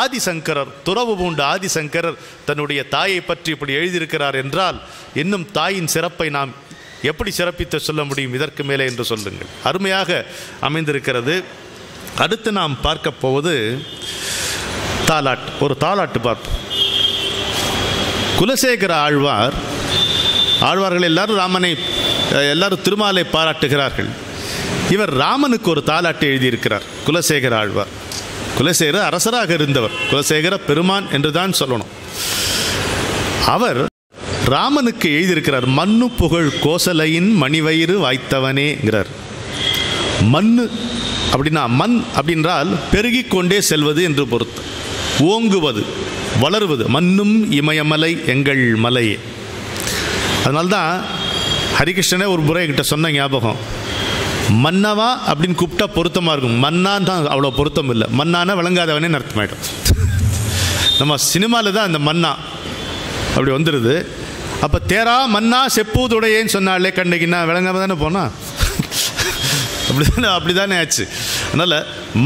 ஆதிசங்கரர், துறவு பூண்ட ஆதிசங்கரர் தன்னுடைய தாயை பற்றி இப்படி எழுதியிருக்கிறார் என்றால், இன்னும் தாயின் சிறப்பை நாம் எப்படி சிறப்பித்து சொல்ல முடியும் இதற்கு மேலே என்று சொல்லுங்கள். அருமையாக அமைந்திருக்கிறது. அடுத்து நாம் பார்க்க போவது தாலாட்டு. ஒரு தாலாட்டு பார்ப்போம். குலசேகர ஆழ்வார்கள் எல்லாரும் ராமனை, எல்லாரும் திருமாலை பாராட்டுகிறார்கள். இவர் ராமனுக்கு ஒரு தாலாட்டு எழுதியிருக்கிறார். குலசேகர ஆழ்வார், குலசேகர அரசராக இருந்தவர், குலசேகர பெருமான் என்று தான் சொல்லணும். அவர் ராமனுக்கு எழுதியிருக்கிறார். மண்ணு புகழ் கோசலையின் மணிவயிறு வாய்த்தவனேங்கிறார். மண்ணு அப்படின்னா, மண் அப்படின்றால் பெருகி கொண்டே செல்வது என்று பொருத்தம், ஓங்குவது, வளருவது. மண்ணும் இமயமலை எங்கள் மலையே. அதனால்தான் ஹரிகிருஷ்ணனே ஒரு முறை என்கிட்ட சொன்ன ஞாபகம், மன்னவா அப்படின்னு கூப்பிட்டா பொருத்தமாக இருக்கும், மன்னான் தான் அவ்வளோ பொருத்தம் இல்லை. மன்னானா விளங்காதவனே அர்த்தமாயிடும். நம்ம சினிமாவில் தான் அந்த மன்னா அப்படி வந்துடுது. அப்போ தேரா மன்னா செப்பூதுடையேன்னு சொன்னாலே கண்டைக்குன்னா விளங்காம தானே போனா. அப்படிதானே ஆச்சு. அதனால்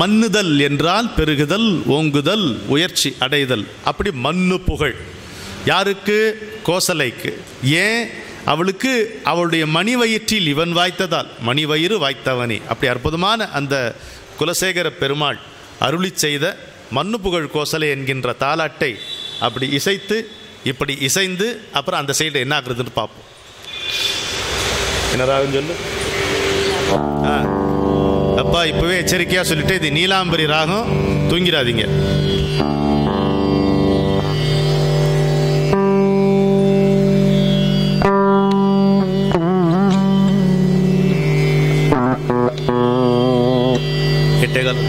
மன்னுதல் என்றால் பெருகுதல், ஓங்குதல், உயர்ச்சி அடைதல். அப்படி மண்ணு புகழ் யாருக்கு? கோசலைக்கு. ஏன்? அவளுக்கு அவளுடைய மணி வயிற்றில் இவன் வாய்த்ததால், மணி வயிறு வாய்த்தவனே. அப்படி அற்புதமான அந்த குலசேகர பெருமாள் அருளி செய்த மண்ணு புகழ் கோசலை என்கின்ற தாலாட்டை அப்படி இசைத்து, இப்படி இசைந்து, அப்புறம் அந்த சைடு என்ன ஆகுறதுன்னு பார்ப்போம். என்ன ராகம் சொல்லு? அப்பா இப்பவே எச்சரிக்கையாக சொல்லிட்டு, இது நீலாம்பரி ராகம், தூங்கிடாதீங்க. எட்டேகால்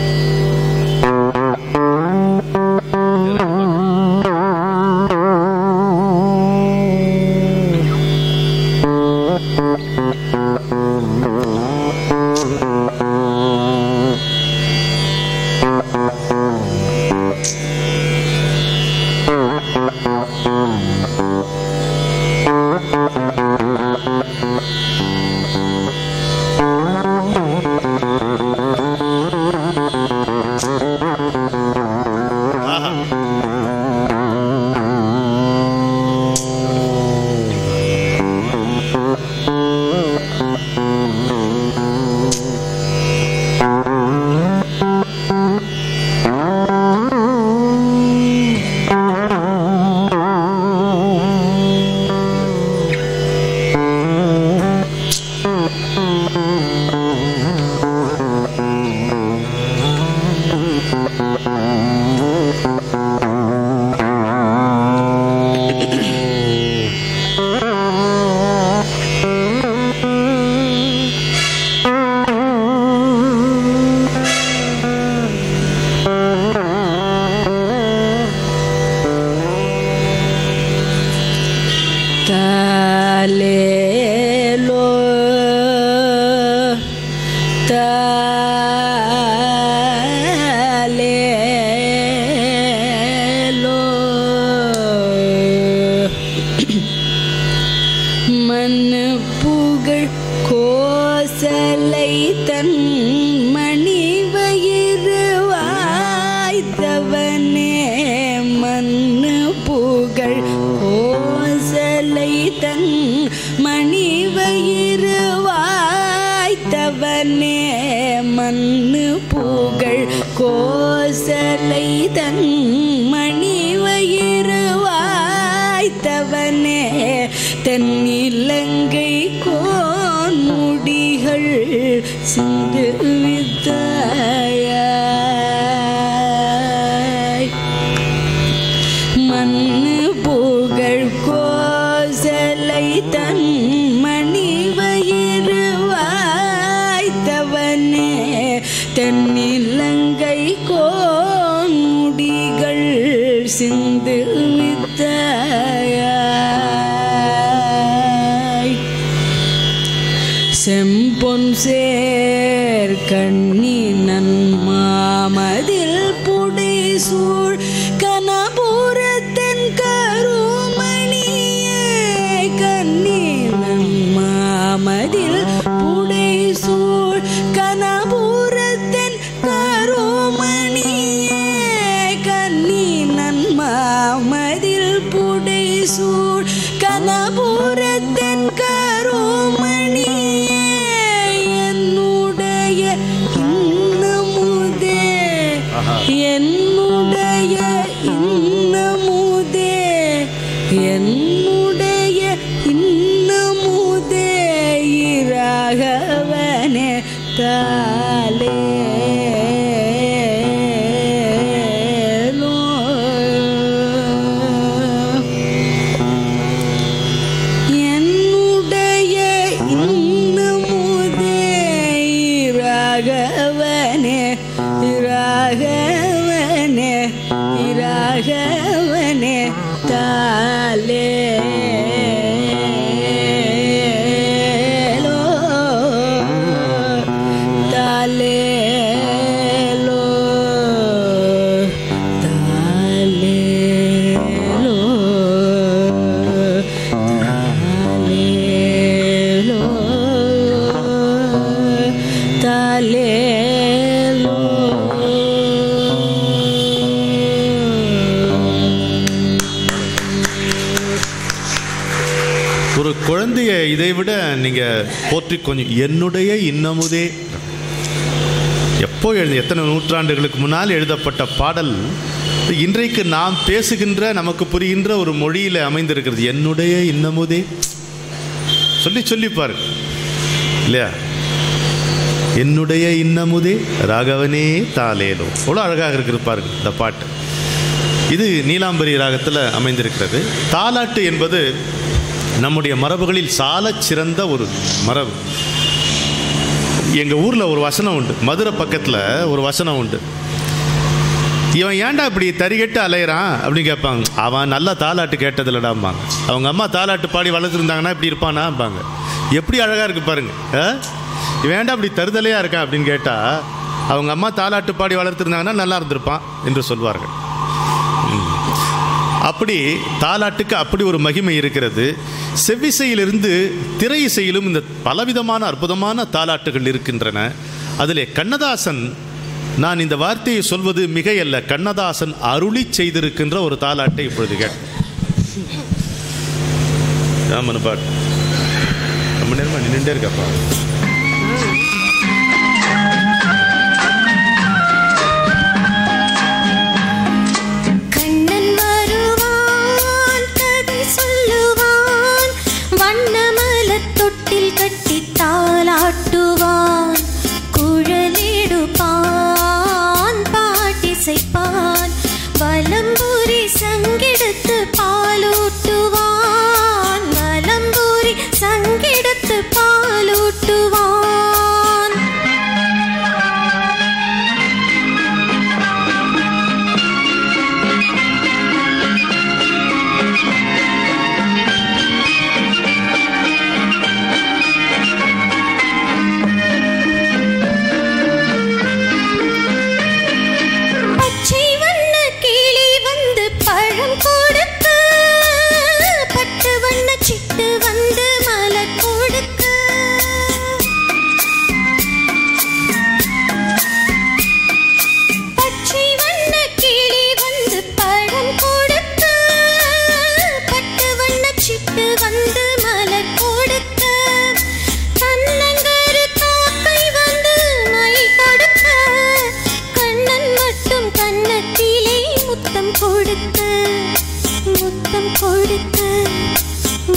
செம்பொன் சேர் கண்ணி நன்மாமதில் புடைசூழ் கனபுரத்தன் கருமணியே கண்ணி நன்மாமதில் புடைசூழ் கனபுரத்தன் கருமணியே கண்ணி நன்மாமதில் புடைசூழ் கனபுரத்தன் கருமணியே என்னுடைய இன்னமுதே என்னுடைய இன்னமுதே இராகவனே தாலே என்னுடைய இன்னமுதே இராகவனே இராகவனே இராகவனே தாலே தாலேலோ.
ஒரு குழந்தைய இதை விட நீங்க போற்றி கொஞ்சம் என்னுடைய இன்னமுதே எப்போ எத்தனை நூற்றாண்டுகளுக்கு முன்னால் எழுதப்பட்ட பாடல் இன்றைக்கு நாம் பேசுகின்ற நமக்கு புரிகின்ற ஒரு மொழியில் அமைந்திருக்கிறது. என்னுடைய இன்னமுதே சொல்லி சொல்லி பாரு இல்லையா? என்னுடைய இன்னமுதே ராகவனே தாலேலோ, அவ்வளோ அழகாக இருக்கிறது பாருங்க இந்த பாட்டு. இது நீலாம்பரி ராகத்தில் அமைந்திருக்கிறது. தாலாட்டு என்பது நம்முடைய மரபுகளில் சாலச் சிறந்த ஒரு மரபு. எங்கள் ஊரில் ஒரு வசனம் உண்டு, மதுரை பக்கத்தில் ஒரு வசனம் உண்டு. இவன் ஏன்டா இப்படி தறிகட்டு அலையிறான் அப்படின்னு கேட்பாங்க. அவன் நல்லா தாலாட்டு கேட்டதில்லடாம்பாங்க. அவங்க அம்மா தாலாட்டு பாடி வளர்த்துருந்தாங்கன்னா இப்படி இருப்பானாம்பாங்க. எப்படி அழகாக இருக்குது பாருங்க. இவன் ஏன்டா இப்படி தருதலையாக இருக்கான் அப்படின்னு கேட்டால் அவங்க அம்மா தாலாட்டு பாடி வளர்த்துருந்தாங்கன்னா நல்லா இருந்திருப்பான் என்று சொல்வார்கள். அப்படி தாலாட்டுக்கு அப்படி ஒரு மகிமை இருக்கிறது. செவ்விசையிலிருந்து திரை இசையிலும் இந்த பலவிதமான அற்புதமான தாலாட்டுகள் இருக்கின்றன. அதிலே கண்ணதாசன், நான் இந்த வார்த்தையை சொல்வது மிகையல்ல, கண்ணதாசன் அருளி செய்திருக்கின்ற ஒரு தாலாட்டை இப்பொழுது கேட்போம். பாட்டு ரொம்ப நேரமா நின்றுட்டே இருக்கப்பா.
கட்டி தாலாட்டுவான், குழலிடுப்பான், பாட்டிசைப்பான், வலம்புரி சங்கெடுத்து பாலூட்டுவான், வலம்புரி சங்கெடுத்து பாலூட்டுவான்.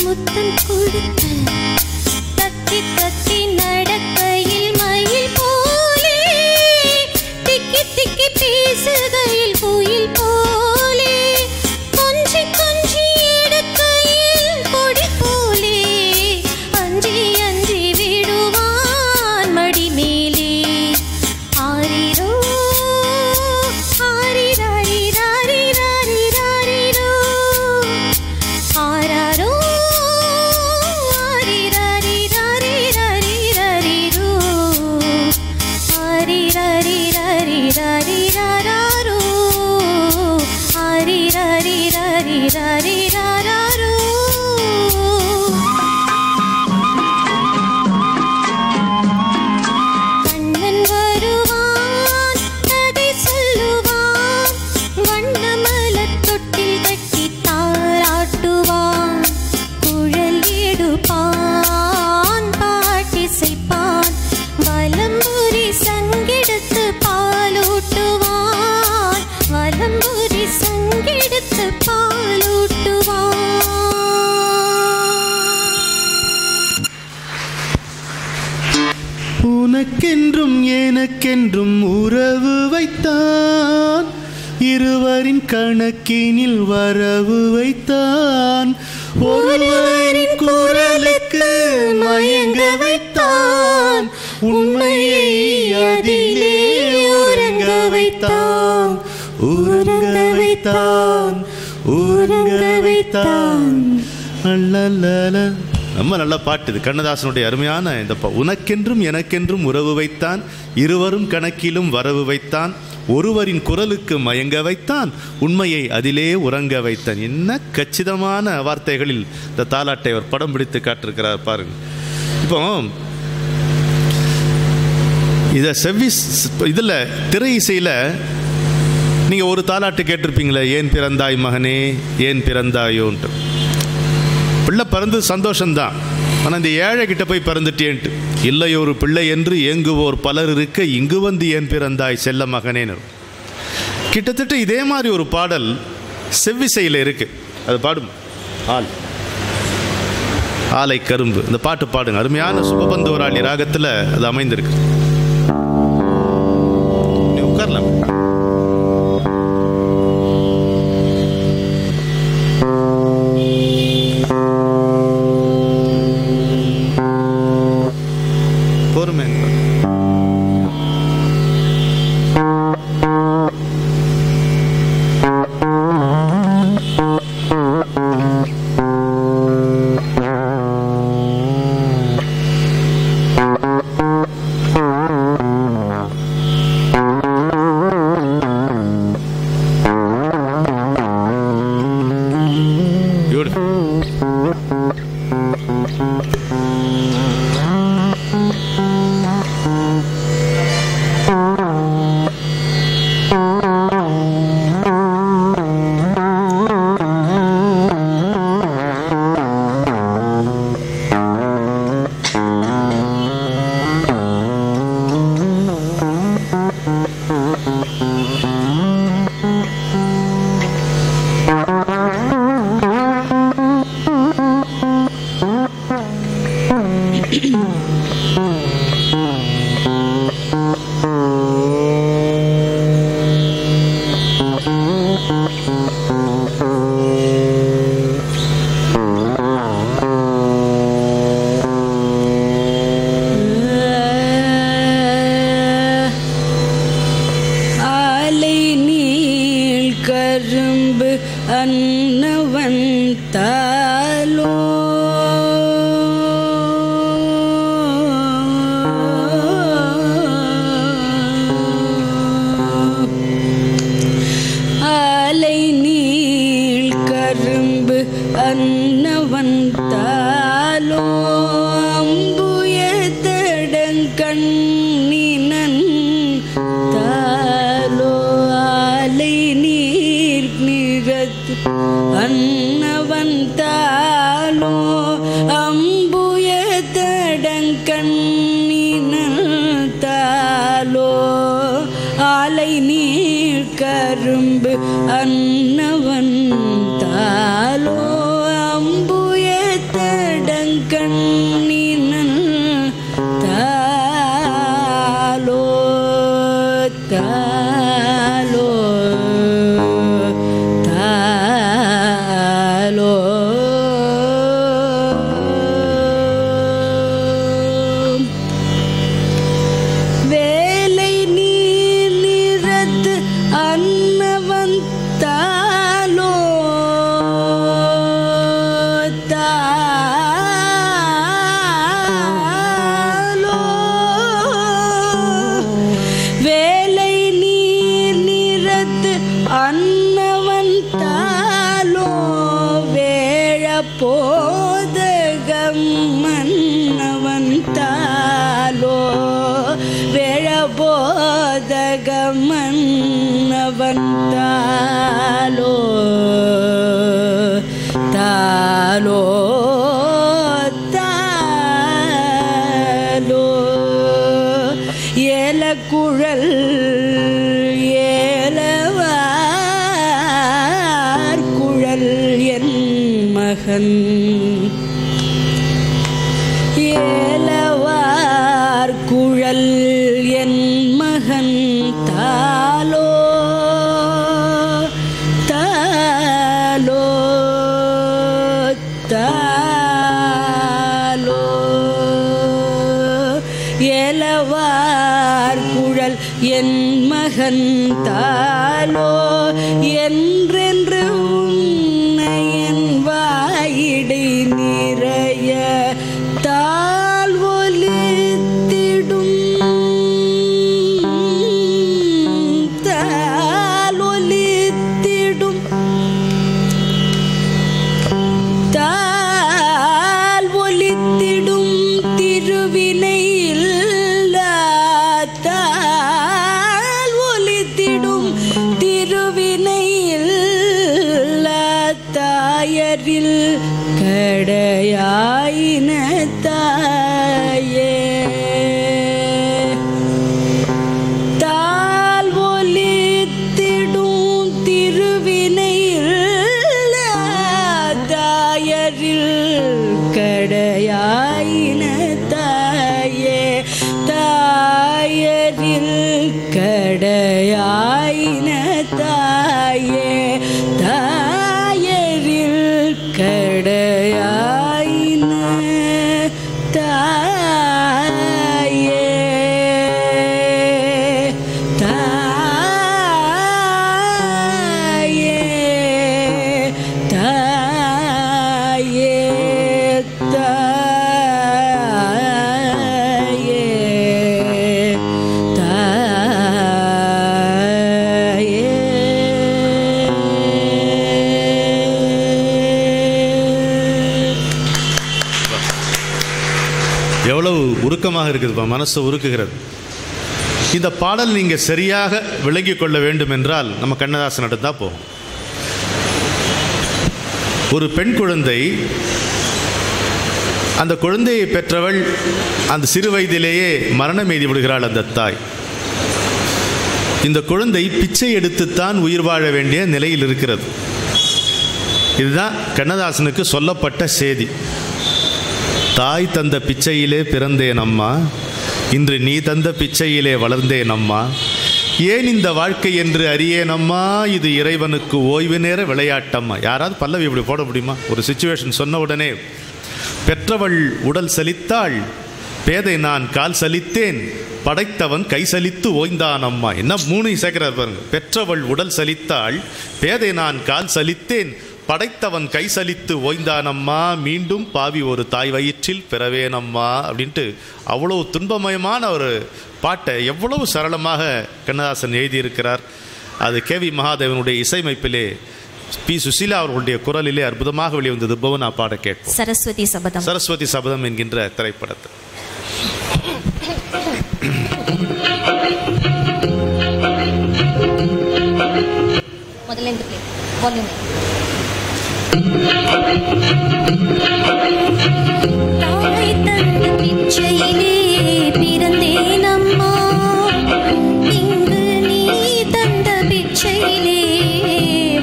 முத்தம் கொடுத்து தத்தி தத்தி நடக்கையில் மயில் போலே, திக்கி திக்கி பேசுகையில் குயில் போலே, கொஞ்சி கொஞ்சி எடுக்கையில் கொடி போலே, அஞ்சி அஞ்சி விடுவான் மடி மேலே. ஆரிரோ ஆரிராரிராரிராரிராரிரோ, ஆராரோ கண்ணன் வருவான், கதை சொல்லுவான், வண்ணமலர் தொட்டில் கட்டி தாலாட்டுவான், குழல் எடுப்பான், பாட்டிசைப்பான், வலம்புரி சங்கெடுத்து பாலூட்டுவான், வலம்புரி சங்கெடுத்து பாலூட்டுவான்.
உனக்கென்றும் எனக்கென்றும் உறவு வைத்தான், இருவரின் கணக்கினில் வரவு வைத்தான், ஒருவரின் குரலுக்கு மயங்க வைத்தான், உண்மையை அதிலே உறங்க வைத்தான், உறங்க வைத்தான், உறங்க வைத்தான். அல்லல்ல, ரொம்ப நல்ல பாட்டு இது. கண்ணதாசனுடைய அருமையான இந்த உனக்கென்றும் எனக்கென்றும் உறவு வைத்தான், இருவரும் கணக்கிலும் வரவு வைத்தான், ஒருவரின் குரலுக்கு மயங்க வைத்தான், உண்மையை அதிலே உறங்க வைத்தான். என்ன கச்சிதமான வார்த்தைகளில் இந்த தாலாட்டை அவர் படம் பிடித்து காட்டிருக்கிறார் பாருங்க. இப்போ இதை இதில் திரை இசையில் நீங்கள் ஒரு தாலாட்டு கேட்டிருப்பீங்களே, ஏன் பிறந்தாய் மகனே ஏன் பிறந்தாயோன்ட்டு. பிள்ளை பிறந்து சந்தோஷம்தான், ஆனால் இந்த ஏழை கிட்ட போய் பிறந்துட்டேன்ட்டு. இல்லையொரு பிள்ளை என்று ஏங்குவோர் பலர் இருக்க இங்கு வந்து ஏன் பிறந்தாய் செல்ல மகனேன்னு. கிட்டத்தட்ட இதே மாதிரி ஒரு பாடல் செவ்விசையில் இருக்கு. அது பாடும் ஆலை கரும்பு. இந்த பாட்டு பாடுங்க, அருமையான சுபபந்தோராளி ராகத்தில் அது அமைந்திருக்கு. நீ உட்காரலாம். பொறுமை.
திருவினை இல்லா கடையாயின தாயே தாயரில் கடையாயின தாயே தாயே தாயே
எவ்வளவு உருக்கமாக இருக்குதுப்பா, மனசு உருக்குகிறது. இந்த பாடல் நீங்கள் சரியாக விளங்கி கொள்ள வேண்டும் என்றால் நம்ம கண்ணதாசன் தான் போகும். ஒரு பெண் குழந்தை, அந்த குழந்தையை பெற்றவள் அந்த சிறு வயதிலேயே மரணம் எய்தி விடுகிறாள் அந்த தாய். இந்த குழந்தை பிச்சை எடுத்துத்தான் உயிர் வாழ வேண்டிய நிலையில் இருக்கிறது. இதுதான் கண்ணதாசனுக்கு சொல்லப்பட்ட செய்தி. தாய் தந்த பிச்சையிலே பிறந்தேன் அம்மா, இன்று நீ தந்த பிச்சையிலே வளர்ந்தேன் அம்மா, ஏன் இந்த வாழ்க்கை என்று அறியேன் அம்மா, இது இறைவனுக்கு ஓய்வு நேர விளையாட்டம்மா. யாராவது பல்லவி இப்படி போட முடியுமா? ஒரு சிச்சுவேஷன் சொன்ன உடனே, பெற்றவள் உடல் சலித்தாள், பேதை நான் கால் சலித்தேன், படைத்தவன் கை சலித்து ஓய்ந்தான் அம்மா. என்ன 3 சேர்க்கிறார் பாருங்க. பெற்றவள் உடல் சலித்தாள், பேதை நான் கால் சலித்தேன், படைத்தவன் கை சலித்து ஓய்ந்தானம்மா, மீண்டும் பாவி ஒரு தாய் வயிற்றில் பிறவேனம்மா அப்படின்ட்டு அவ்வளோ துன்பமயமான ஒரு பாட்டை எவ்வளவு சரளமாக கண்ணதாசன் எழுதியிருக்கிறார். அது கேவி மகாதேவனுடைய இசையமைப்பிலே பி. சுசீலா அவர்களுடைய குரலிலே அற்புதமாக வெளிவந்தது. பவனா பாட கேட்போம்.
சரஸ்வதி சபதம்.
சரஸ்வதி சபதம் என்கின்ற திரைப்படத்தில்.
முதல்ல இந்த பிளே வால்யூம். தாய் தந்த பிச்சையிலே பிறந்தேன் அம்மா, இங்கு நீ தந்த பிச்சையிலே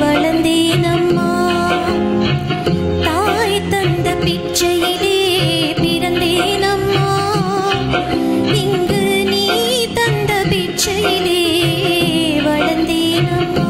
வளர்ந்தேன் அம்மா. தாய் தந்த பிச்சையிலே பிறந்தேன் அம்மா, இங்கு நீ தந்த பிச்சையிலே வளர்ந்தேன் அம்மா.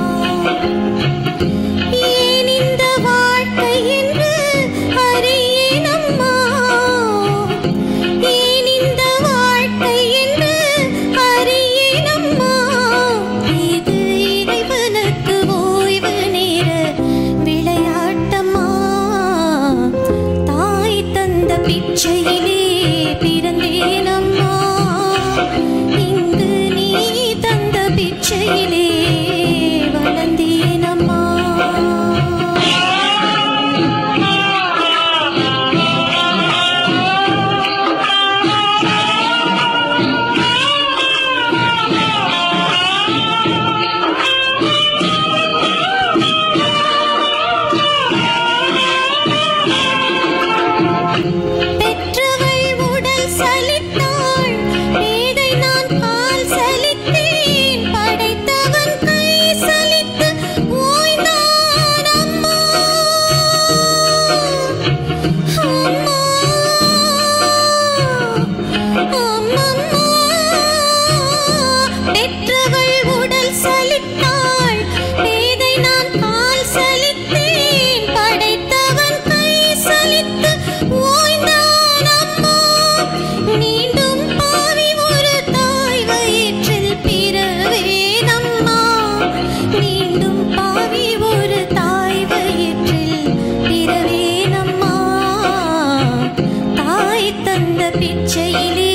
பிச்சையிலே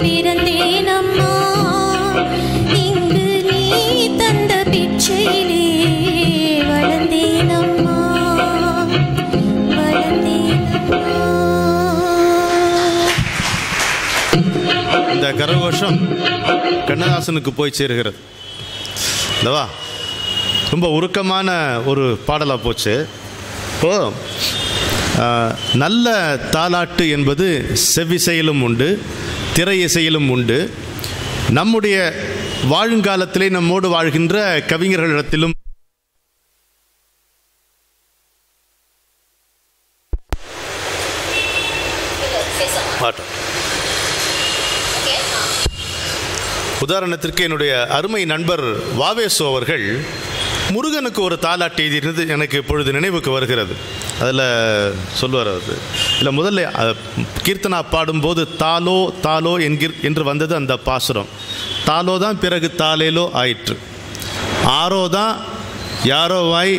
பிறந்தேன் அம்மா, இங்கு நீ தந்த பிச்சையிலே வளர்ந்தேன் அம்மா.
இந்த கரகோஷம் கண்ணதாசனுக்கு போய் சேருகிறது இல்லவா? ரொம்ப உருக்கமான ஒரு பாடலாக போச்சு. இப்போ நல்ல தாலாட்டு என்பது செவ்விசையிலும் உண்டு, திரை இசையிலும் உண்டு. நம்முடைய வாழுங்காலத்திலே நம்மோடு வாழ்கின்ற கவிஞர்களிடத்திலும் உதாரணம் உதாரணத்திற்கு என்னுடைய அருமை நண்பர் வாவேசு அவர்கள் முருகனுக்கு ஒரு தாலாட்டு எழுதியிருந்து எனக்கு இப்பொழுது நினைவுக்கு வருகிறது. அதில் சொல்லுவார் அது இல்லை, முதல்ல கீர்த்தனா பாடும்போது தாலோ தாலோ என்று வந்தது அந்த பாசுரம். தாலோ தான் பிறகு தாலேலோ ஆயிற்று. ஆரோ தான் யாரோவாய்,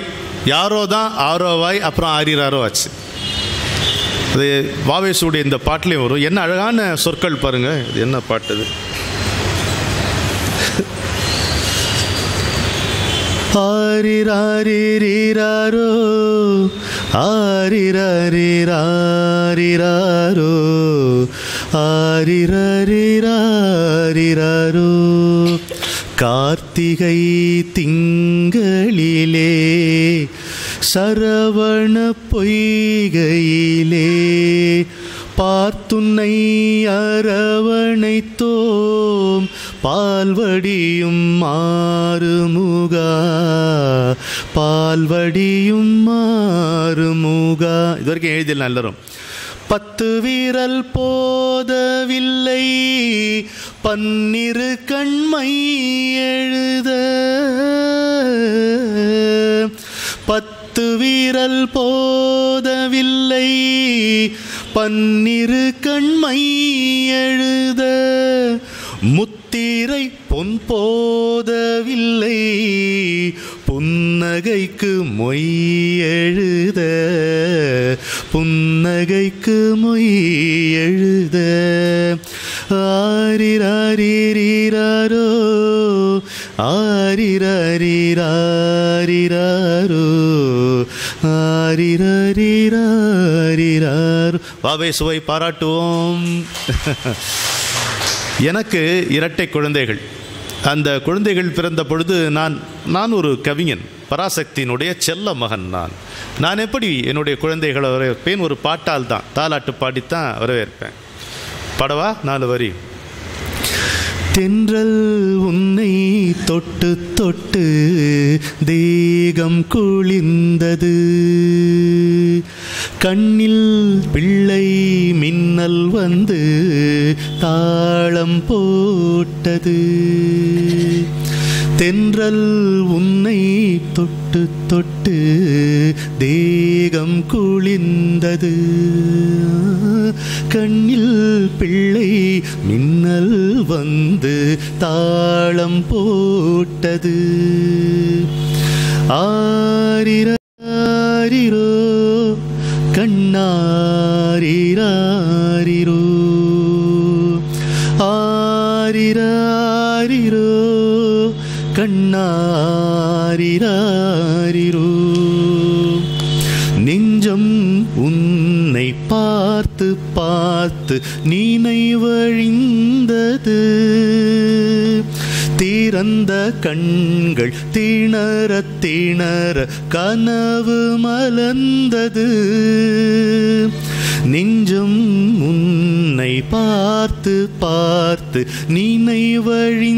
யாரோ தான் ஆரோவாய், அப்புறம் ஆரிராரோ ஆச்சு. அது வாவேசுடைய இந்த பாட்டிலையும் வரும். என்ன அழகான சொற்கள் பாருங்கள். இது என்ன பாட்டு இது? ஆரிராரிராரோ ஆரிராரிராரிராரோ ஆரிராரிராரிராரோ. கார்த்திகை திங்களிலே சரவண பொய்கையிலே பார்த்துன்னை அரவணைத்தோம் பால்வடியும் மாறுமுகா, பால்வடியும் மாறுமுகா. இது வரைக்கும் எழுதிடலாம் எல்லாரும். 10 வீரல் போதவில்லை 12 கண்மை எழுத, 10 வீரல் போதவில்லை 12 கண்மை எழுத, முத்திரை பொன் போதவில்லை புன்னகைக்கு மொய் எழுத, புன்னகைக்கு மொய் எழுத. ஆரிராரிராரோ ஆரிராரிராரிராரோ ஆரிராரிராரிராரோ. வாவேசுவை பாராட்டுவோம். எனக்கு இரட்டை குழந்தைகள். அந்த குழந்தைகள் பிறந்த பொழுது நான் ஒரு கவிஞன், பராசக்தியினுடைய செல்ல மகன். நான் எப்படி என்னுடைய குழந்தைகளை வரவேற்பேன்? ஒரு பாட்டால் தான், தாலாட்டு பாடித்தான் வரவேற்பேன். பாடவா? 4 வரி. தென்றல் உன்னை தொட்டு தொட்டு தேகம் குளிர்ந்தது, கண்ணில் பிள்ளை மின்னல் வந்து தாளம் போட்டது. தென்றல் உன்னை தொட்டு தொட்டு தேகம் குளிர்ந்தது, கண்ணில் பிள்ளை மின்னல் வந்து தாளம் போட்டது. ஆரிராரிரோ கண்ணாரிராரிரோ ஆரிராரிரோ கண்ணாரிராரிரோ. நெஞ்சம் உன்னை பார்த்து பார்த்து நினைவழிந்தது, திறந்த கண்கள் திணற திணற கனவு மலர்ந்தது. நெஞ்சம் உன்னை பார்த்து பார்த்து நினைவழிந்தது,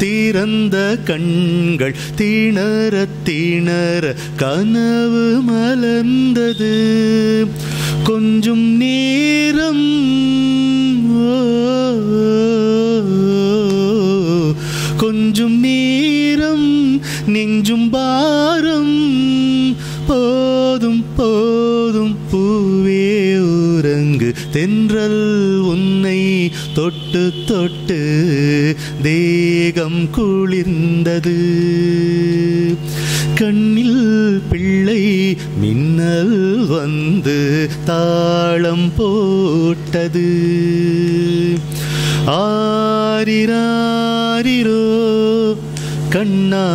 திறந்த கண்கள் திணற திணற கனவு மலர்ந்தது. கொஞ்சம் நேரம் கொஞ்சம் நேரம் நெஞ்சும் பாரம் போதும் போதும் பூவே உறங்கு. தென்றல் உன்னை தொட்டு தொட்டு தேகம் குளிர்ந்தது, கண்ணில் பிள்ளை மின்னல் வந்து தாளம் போட்டது. ஆரிராரிரோ கண்ணாரிராரிரோ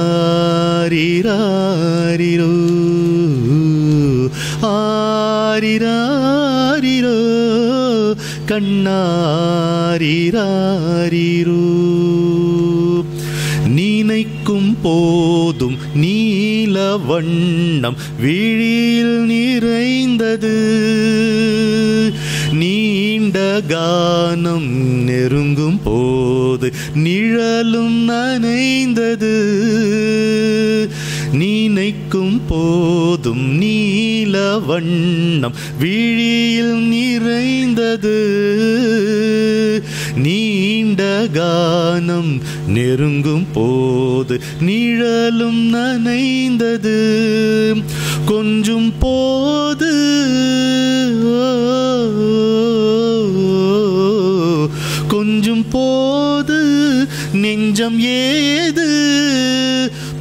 ஆரிராரிரோ கண்ணாரிராரிரோ. நினைக்கும் போதும் நீல வண்ணம் விழியில் நிறைந்தது, நீண்ட கானம் நெருங்கும் போது நிழலும் நனைந்தது. நினைக்கும் போதும் நீல வண்ணம் விழியில் நிறைந்தது, நீண்ட கானம் நெருங்கும் போது நிழலும் நனைந்தது கொஞ்சும் போது கொஞ்சும் போது நெஞ்சம் ஏது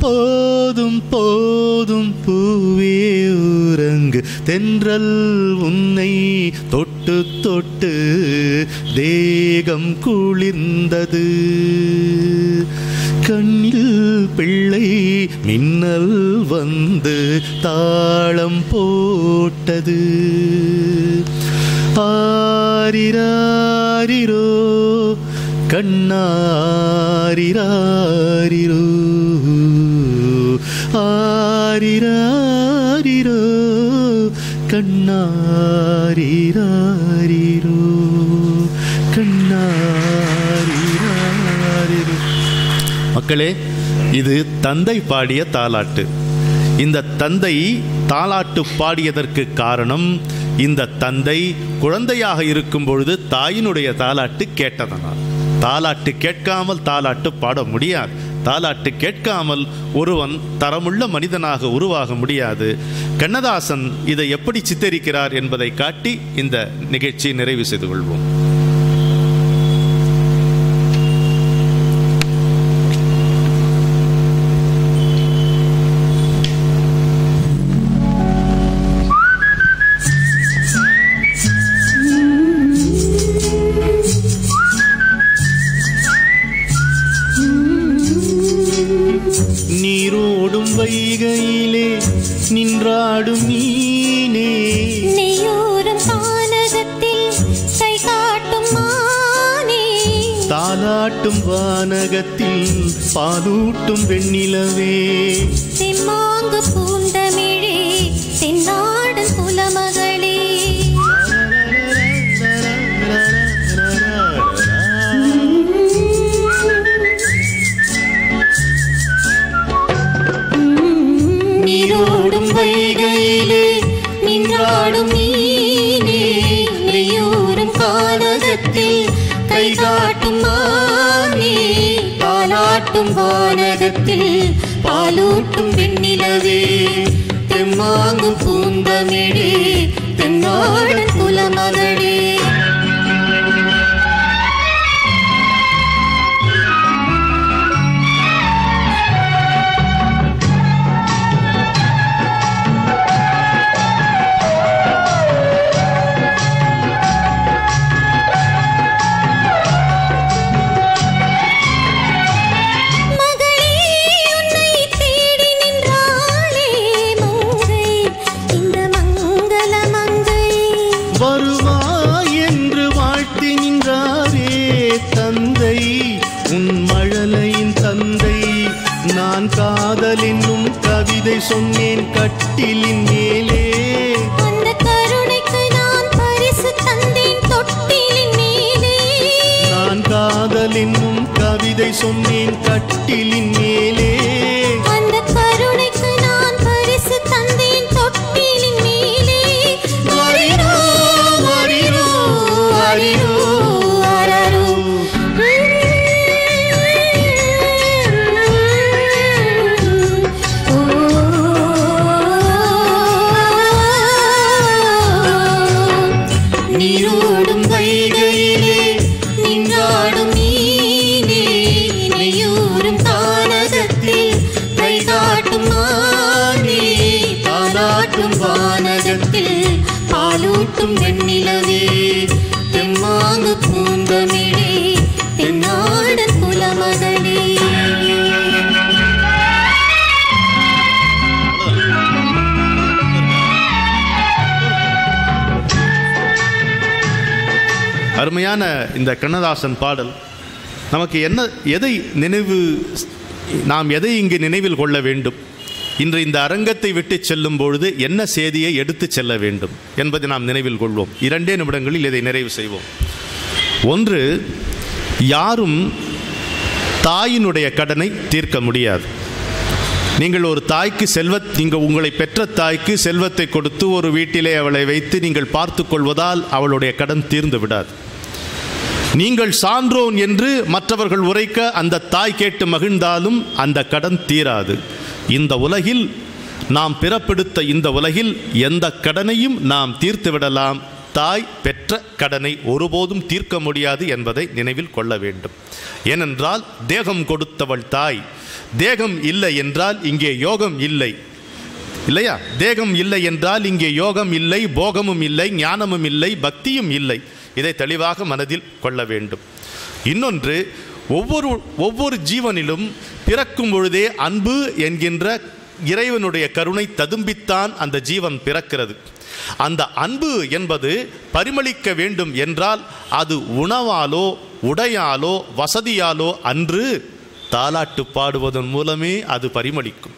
போதும் போதும் பூவே உறங்கு தென்றல் உன்னை தொட்டு தொட்டு தேகம் குளிர்ந்தது கண்ணில் பிள்ளை மின்னல் வந்து தாளம் போட்டது ஆரிராரிரோ கண்ணாரிராரிரோ ஆரிராரிரோ கண்ணாரிராரிரோ கண்ணாரிராரிரோ. மக்களே, இது தந்தை பாடிய தாலாட்டு. இந்த தந்தை தாலாட்டு பாடியதற்கு காரணம், இந்த தந்தை குழந்தையாக இருக்கும் பொழுது தாயினுடைய தாலாட்டு கேட்டதனால். தாலாட்டு கேட்காமல் தாலாட்டு பாட முடியாது. தாலாட்டு கேட்காமல் ஒருவன் தரமுள்ள மனிதனாக உருவாக முடியாது. கண்ணதாசன் இதை எப்படி சித்தரிக்கிறார் என்பதை காட்டி இந்த நிகழ்ச்சியை நிறைவு செய்து கொள்வோம். நீரோடும் வைகையிலே நின்றாடும் மீனே,
நெய்யோரும் தானகத்தில் கை காட்டும் மானே,
தாலாட்டும் வானகத்தில் பாலூட்டும் வெண்ணிலவே,
தெம்மாங்கு பூந்தமிழே தென்னாடன் குலமகளே, நீரோடும் வைகையிலே நின்றாடும் மீனே, நெய்யோரும் கானகத்தில் கை காட்டும் மானே, தாலாட்டும் வானகத்தில் பாலூட்டும் வெண்ணிலவே, தெம்மாங்கு பூந்தமிழே தென்னாடன் குலமகளே. காதல் என்னும் கவிதை சொன்னேன் கட்டிலின் மேலே, அந்த கருணைக்கு நான் பரிசு தந்தேன் தொட்டிலின் மேலே,
நான் காதல் என்னும் கவிதை சொன்னேன் கட்டிலின் மேலே,
அந்த கருணைக்கு நான் பரிசு தந்தேன் தொட்டிலின் மேலே.
வரிரோ வரிரோ வரிரோ
அரரோ
நீரோடும் வைகையிலே நின்றாடும் மீனே, நெய்யோரும் தானகத்தில் கை காட்டும் மானே, தாலாட்டும் வானகத்தில் பாலூட்டும் வெண்ணிலவே, தெம்மாங்கு பூந்தமிழே தென்னாடன் குலமகளே. அருமையான இந்த கண்ணதாசன் பாடல் நமக்கு நாம் எதை இங்கு நினைவில் கொள்ள வேண்டும், இன்று இந்த அரங்கத்தை விட்டு செல்லும் பொழுது என்ன செய்தியை எடுத்து செல்ல வேண்டும் என்பதை நாம் நினைவில் கொள்வோம். 2 நிமிடங்களில் இதை நிறைவு செய்வோம். ஒன்று, யாரும் தாயினுடைய கடனை தீர்க்க முடியாது. நீங்கள் ஒரு தாய்க்கு நீங்கள் உங்களை பெற்ற தாய்க்கு செல்வத்தை கொடுத்து ஒரு வீட்டிலே அவளை வைத்து நீங்கள் பார்த்து கொள்வதால் அவளுடைய கடன் தீர்ந்து விடாது. நீங்கள் சான்றோன் என்று மற்றவர்கள் உரைக்க அந்த தாய் கேட்டு மகிழ்ந்தாலும் அந்த கடன் தீராது. இந்த உலகில் நாம் பிறப்பெடுத்த இந்த உலகில் எந்த கடனையும் நாம் தீர்த்து விடலாம். தாய் பெற்ற கடனை ஒருபோதும் தீர்க்க முடியாது என்பதை நினைவில் கொள்ள வேண்டும். ஏனென்றால் தேகம் கொடுத்தவள் தாய். தேகம் இல்லை என்றால் இங்கே யோகம் இல்லை, இல்லையா? தேகம் இல்லை என்றால் இங்கே யோகம் இல்லை, போகமும் இல்லை, ஞானமும் இல்லை, பக்தியும் இல்லை. இதை தெளிவாக மனதில் கொள்ள வேண்டும். இன்னொன்று, ஒவ்வொரு ஜீவனிலும் பிறக்கும் பொழுதே அன்பு என்கின்ற இறைவனுடைய கருணை ததும்பித்தான் அந்த ஜீவன் பிறக்கிறது. அந்த அன்பு என்பது பரிமளிக்க வேண்டும் என்றால் அது உணவாலோ உடையாலோ வசதியாலோ அன்று தாலாட்டு பாடுவதன் மூலமே அது பரிமளிக்கும்.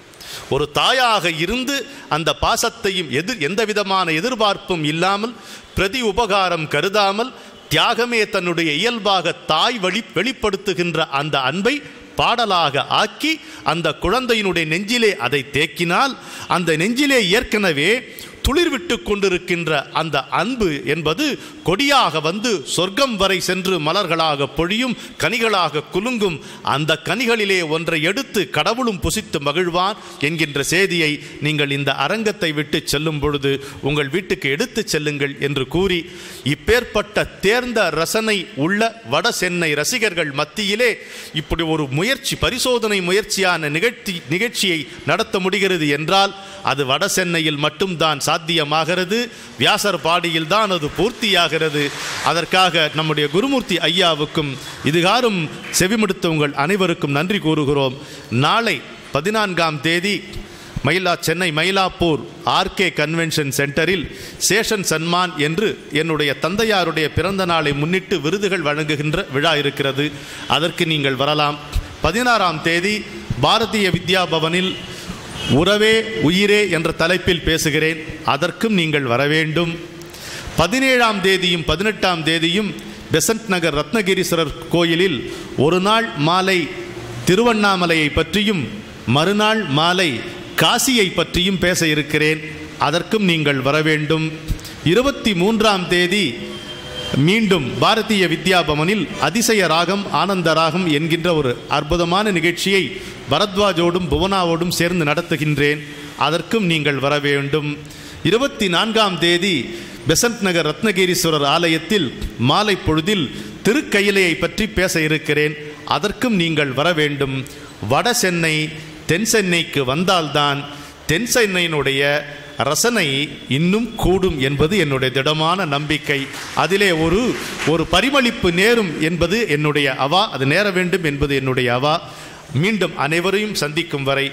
ஒரு தாயாக இருந்து அந்த பாசத்தையும் எந்த விதமான எதிர்பார்ப்பும் இல்லாமல் பிரதி உபகாரம் கருதாமல் தியாகமே தன்னுடைய இயல்பாக தாய் வெளிப்படுத்துகின்ற அந்த அன்பை பாடலாக ஆக்கி அந்த குழந்தையினுடைய நெஞ்சிலே அதை தேக்கினால் அந்த நெஞ்சிலே ஏற்கனவே துளிர்விட்டு கொண்டிருக்கின்ற அந்த அன்பு என்பது கொடியாக வந்து சொர்க்கம் வரை சென்று மலர்களாக பொழியும், கனிகளாக குலுங்கும். அந்த கனிகளிலே ஒன்றை எடுத்து கடவுளும் புசித்து மகிழ்வான் என்கின்ற செய்தியை நீங்கள் இந்த அரங்கத்தை விட்டு செல்லும் பொழுது உங்கள் வீட்டுக்கு எடுத்து செல்லுங்கள் என்று கூறி, இப்பேற்பட்ட தேர்ந்த ரசனை உள்ள வட சென்னை ரசிகர்கள் மத்தியிலே இப்படி ஒரு முயற்சி, பரிசோதனை முயற்சியான நிகழ்ச்சியை நடத்த முடிகிறது என்றால் அது வட சென்னையில் மட்டும்தான் சாத்தியமாகிறது. வியாசர் பாடியில் தான் அது பூர்த்தியாகிறது. அதற்காக நம்முடைய குருமூர்த்தி ஐயாவுக்கும் இதுகாரும் செவிமடுத்த உங்கள் அனைவருக்கும் நன்றி கூறுகிறோம். நாளை 14ஆம் தேதி சென்னை மயிலாப்பூர் ஆர்கே கன்வென்ஷன் சென்டரில் சேஷன் சன்மான் என்று என்னுடைய தந்தையாருடைய பிறந்த நாளை முன்னிட்டு விருதுகள் வழங்குகின்ற விழா இருக்கிறது. அதற்கு நீங்கள் வரலாம். 16ஆம் தேதி பாரதிய வித்யா பவனில் உறவே உயிரே என்ற தலைப்பில் பேசுகிறேன். அதற்கும் நீங்கள் வர வேண்டும். 17ஆம் தேதியும் 18ஆம் தேதியும் பெசன்ட் நகர் ரத்னகிரீஸ்வரர் கோயிலில் ஒரு நாள் மாலை திருவண்ணாமலையை பற்றியும் மறுநாள் மாலை காசியை பற்றியும் பேச இருக்கிறேன். அதற்கும் நீங்கள் வர வேண்டும். 23ஆம் தேதி மீண்டும் பாரதிய வித்யா பவனில் அதிசய ராகம் ஆனந்த ராகம் என்கின்ற ஒரு அற்புதமான நிகழ்ச்சியை பரத்வாஜோடும் புவனாவோடும் சேர்ந்து நடத்துகின்றேன். அதற்கும் நீங்கள் வர வேண்டும். 24ஆம் தேதி பெசன்ட் நகர் ரத்னகிரீஸ்வரர் ஆலயத்தில் மாலை பொழுதில் திருக்கயிலையை பற்றி பேச இருக்கிறேன். அதற்கும் நீங்கள் வர வேண்டும். வட சென்னை தென் சென்னைக்கு வந்தால்தான் தென் சென்னையினுடைய ரசனை இன்னும் கூடும் என்பது என்னுடைய திடமான நம்பிக்கை. அதிலே ஒரு பரிமளிப்பு நேரும் என்பது என்னுடைய அவா, அது நேர வேண்டும் என்பது என்னுடைய அவா. மீண்டும் அனைவரையும் சந்திக்கும் வரை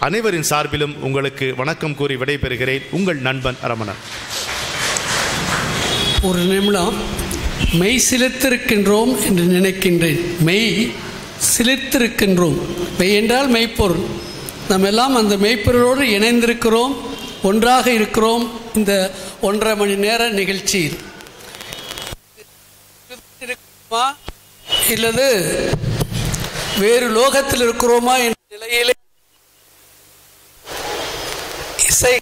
அனைவரின் சார்பிலும் உங்களுக்கு வணக்கம் கூறி விடைபெறுகிறேன். உங்கள் நண்பன் ரமணன்.
ஒரு நிமிடம் மெய் சிலிர்த்திருக்கின்றோம் என்று நினைக்கின்றேன். மெய் சிலிர்த்திருக்கின்றோம். மெய் என்றால் மெய்ப்பொருள். நாம் எல்லாம் அந்த மெய்ப்பொருளோடு இணைந்திருக்கிறோம், ஒன்றாக இருக்கிறோம். இந்த 1.5 மணி நேர நிகழ்ச்சியில் இருக்குமா இல்லது வேறு லோகத்தில் இருக்கிறோமா என்ற நிலையிலே இசை,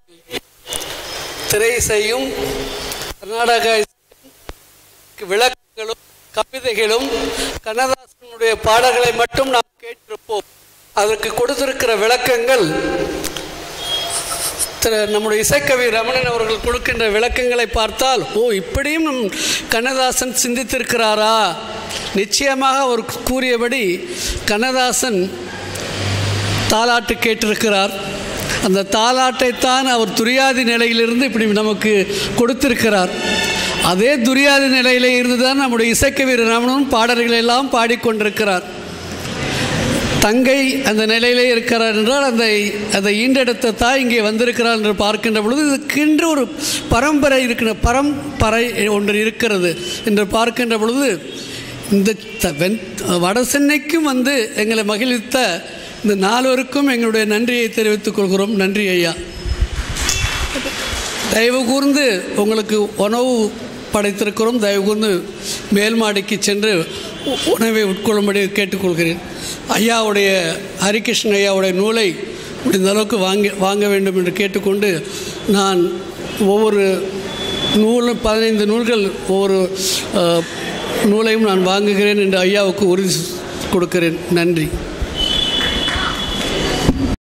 திரை இசையும் கர்நாடக விளக்கங்களும் கவிதைகளும் கண்ணதாசனுடைய பாடல்களை மட்டும் நாம் கேட்டிருப்போம். அதற்கு கொடுத்திருக்கிற விளக்கங்கள் நம்முடைய இசைக்கவி ரமணன் அவர்கள் கொடுக்கின்ற விளக்கங்களை பார்த்தால், இப்படியும் கண்ணதாசன் சிந்தித்திருக்கிறாரா? நிச்சயமாக அவர் கூறியபடி கண்ணதாசன் தாலாட்டு கேட்டிருக்கிறார். அந்த தாலாட்டைத்தான் அவர் துரியாதி நிலையிலிருந்து இப்படி நமக்கு கொடுத்திருக்கிறார். அதே துரியாதி நிலையிலே இருந்துதான் நம்முடைய இசைக்கவி ரமணன் பாடல்களை எல்லாம் பாடிக்கொண்டிருக்கிறார். தங்கை அந்த நிலையிலே இருக்கிறார் என்றால் அந்த ஈண்டெடுத்த தாய் இங்கே வந்திருக்கிறார் என்று பார்க்கின்ற பொழுது இதுக்கென்று ஒரு பரம்பரை பரம்பரை ஒன்று இருக்கிறது என்று பார்க்கின்ற பொழுது இந்த வட சென்னைக்கும் வந்து எங்களை மகிழ்வித்த இந்த 4 எங்களுடைய நன்றியை தெரிவித்துக் கொள்கிறோம். நன்றி ஐயா. தயவு கூர்ந்து உங்களுக்கு உணவு படைத்திருக்கிறோம். தயவு கூர்ந்து மேல் மாடிக்கு சென்று உணவை உட்கொள்ளும்படி கேட்டுக்கொள்கிறேன். ஐயாவுடைய ஹரிகிருஷ்ணன் ஐயாவுடைய நூலை முடிந்த அளவுக்கு வாங்க வேண்டும் என்று கேட்டுக்கொண்டு, நான் ஒவ்வொரு 15 நூல்கள் ஒவ்வொரு நூலையும் நான் வாங்குகிறேன் என்று ஐயாவுக்கு உறுதி கொடுக்கிறேன். நன்றி.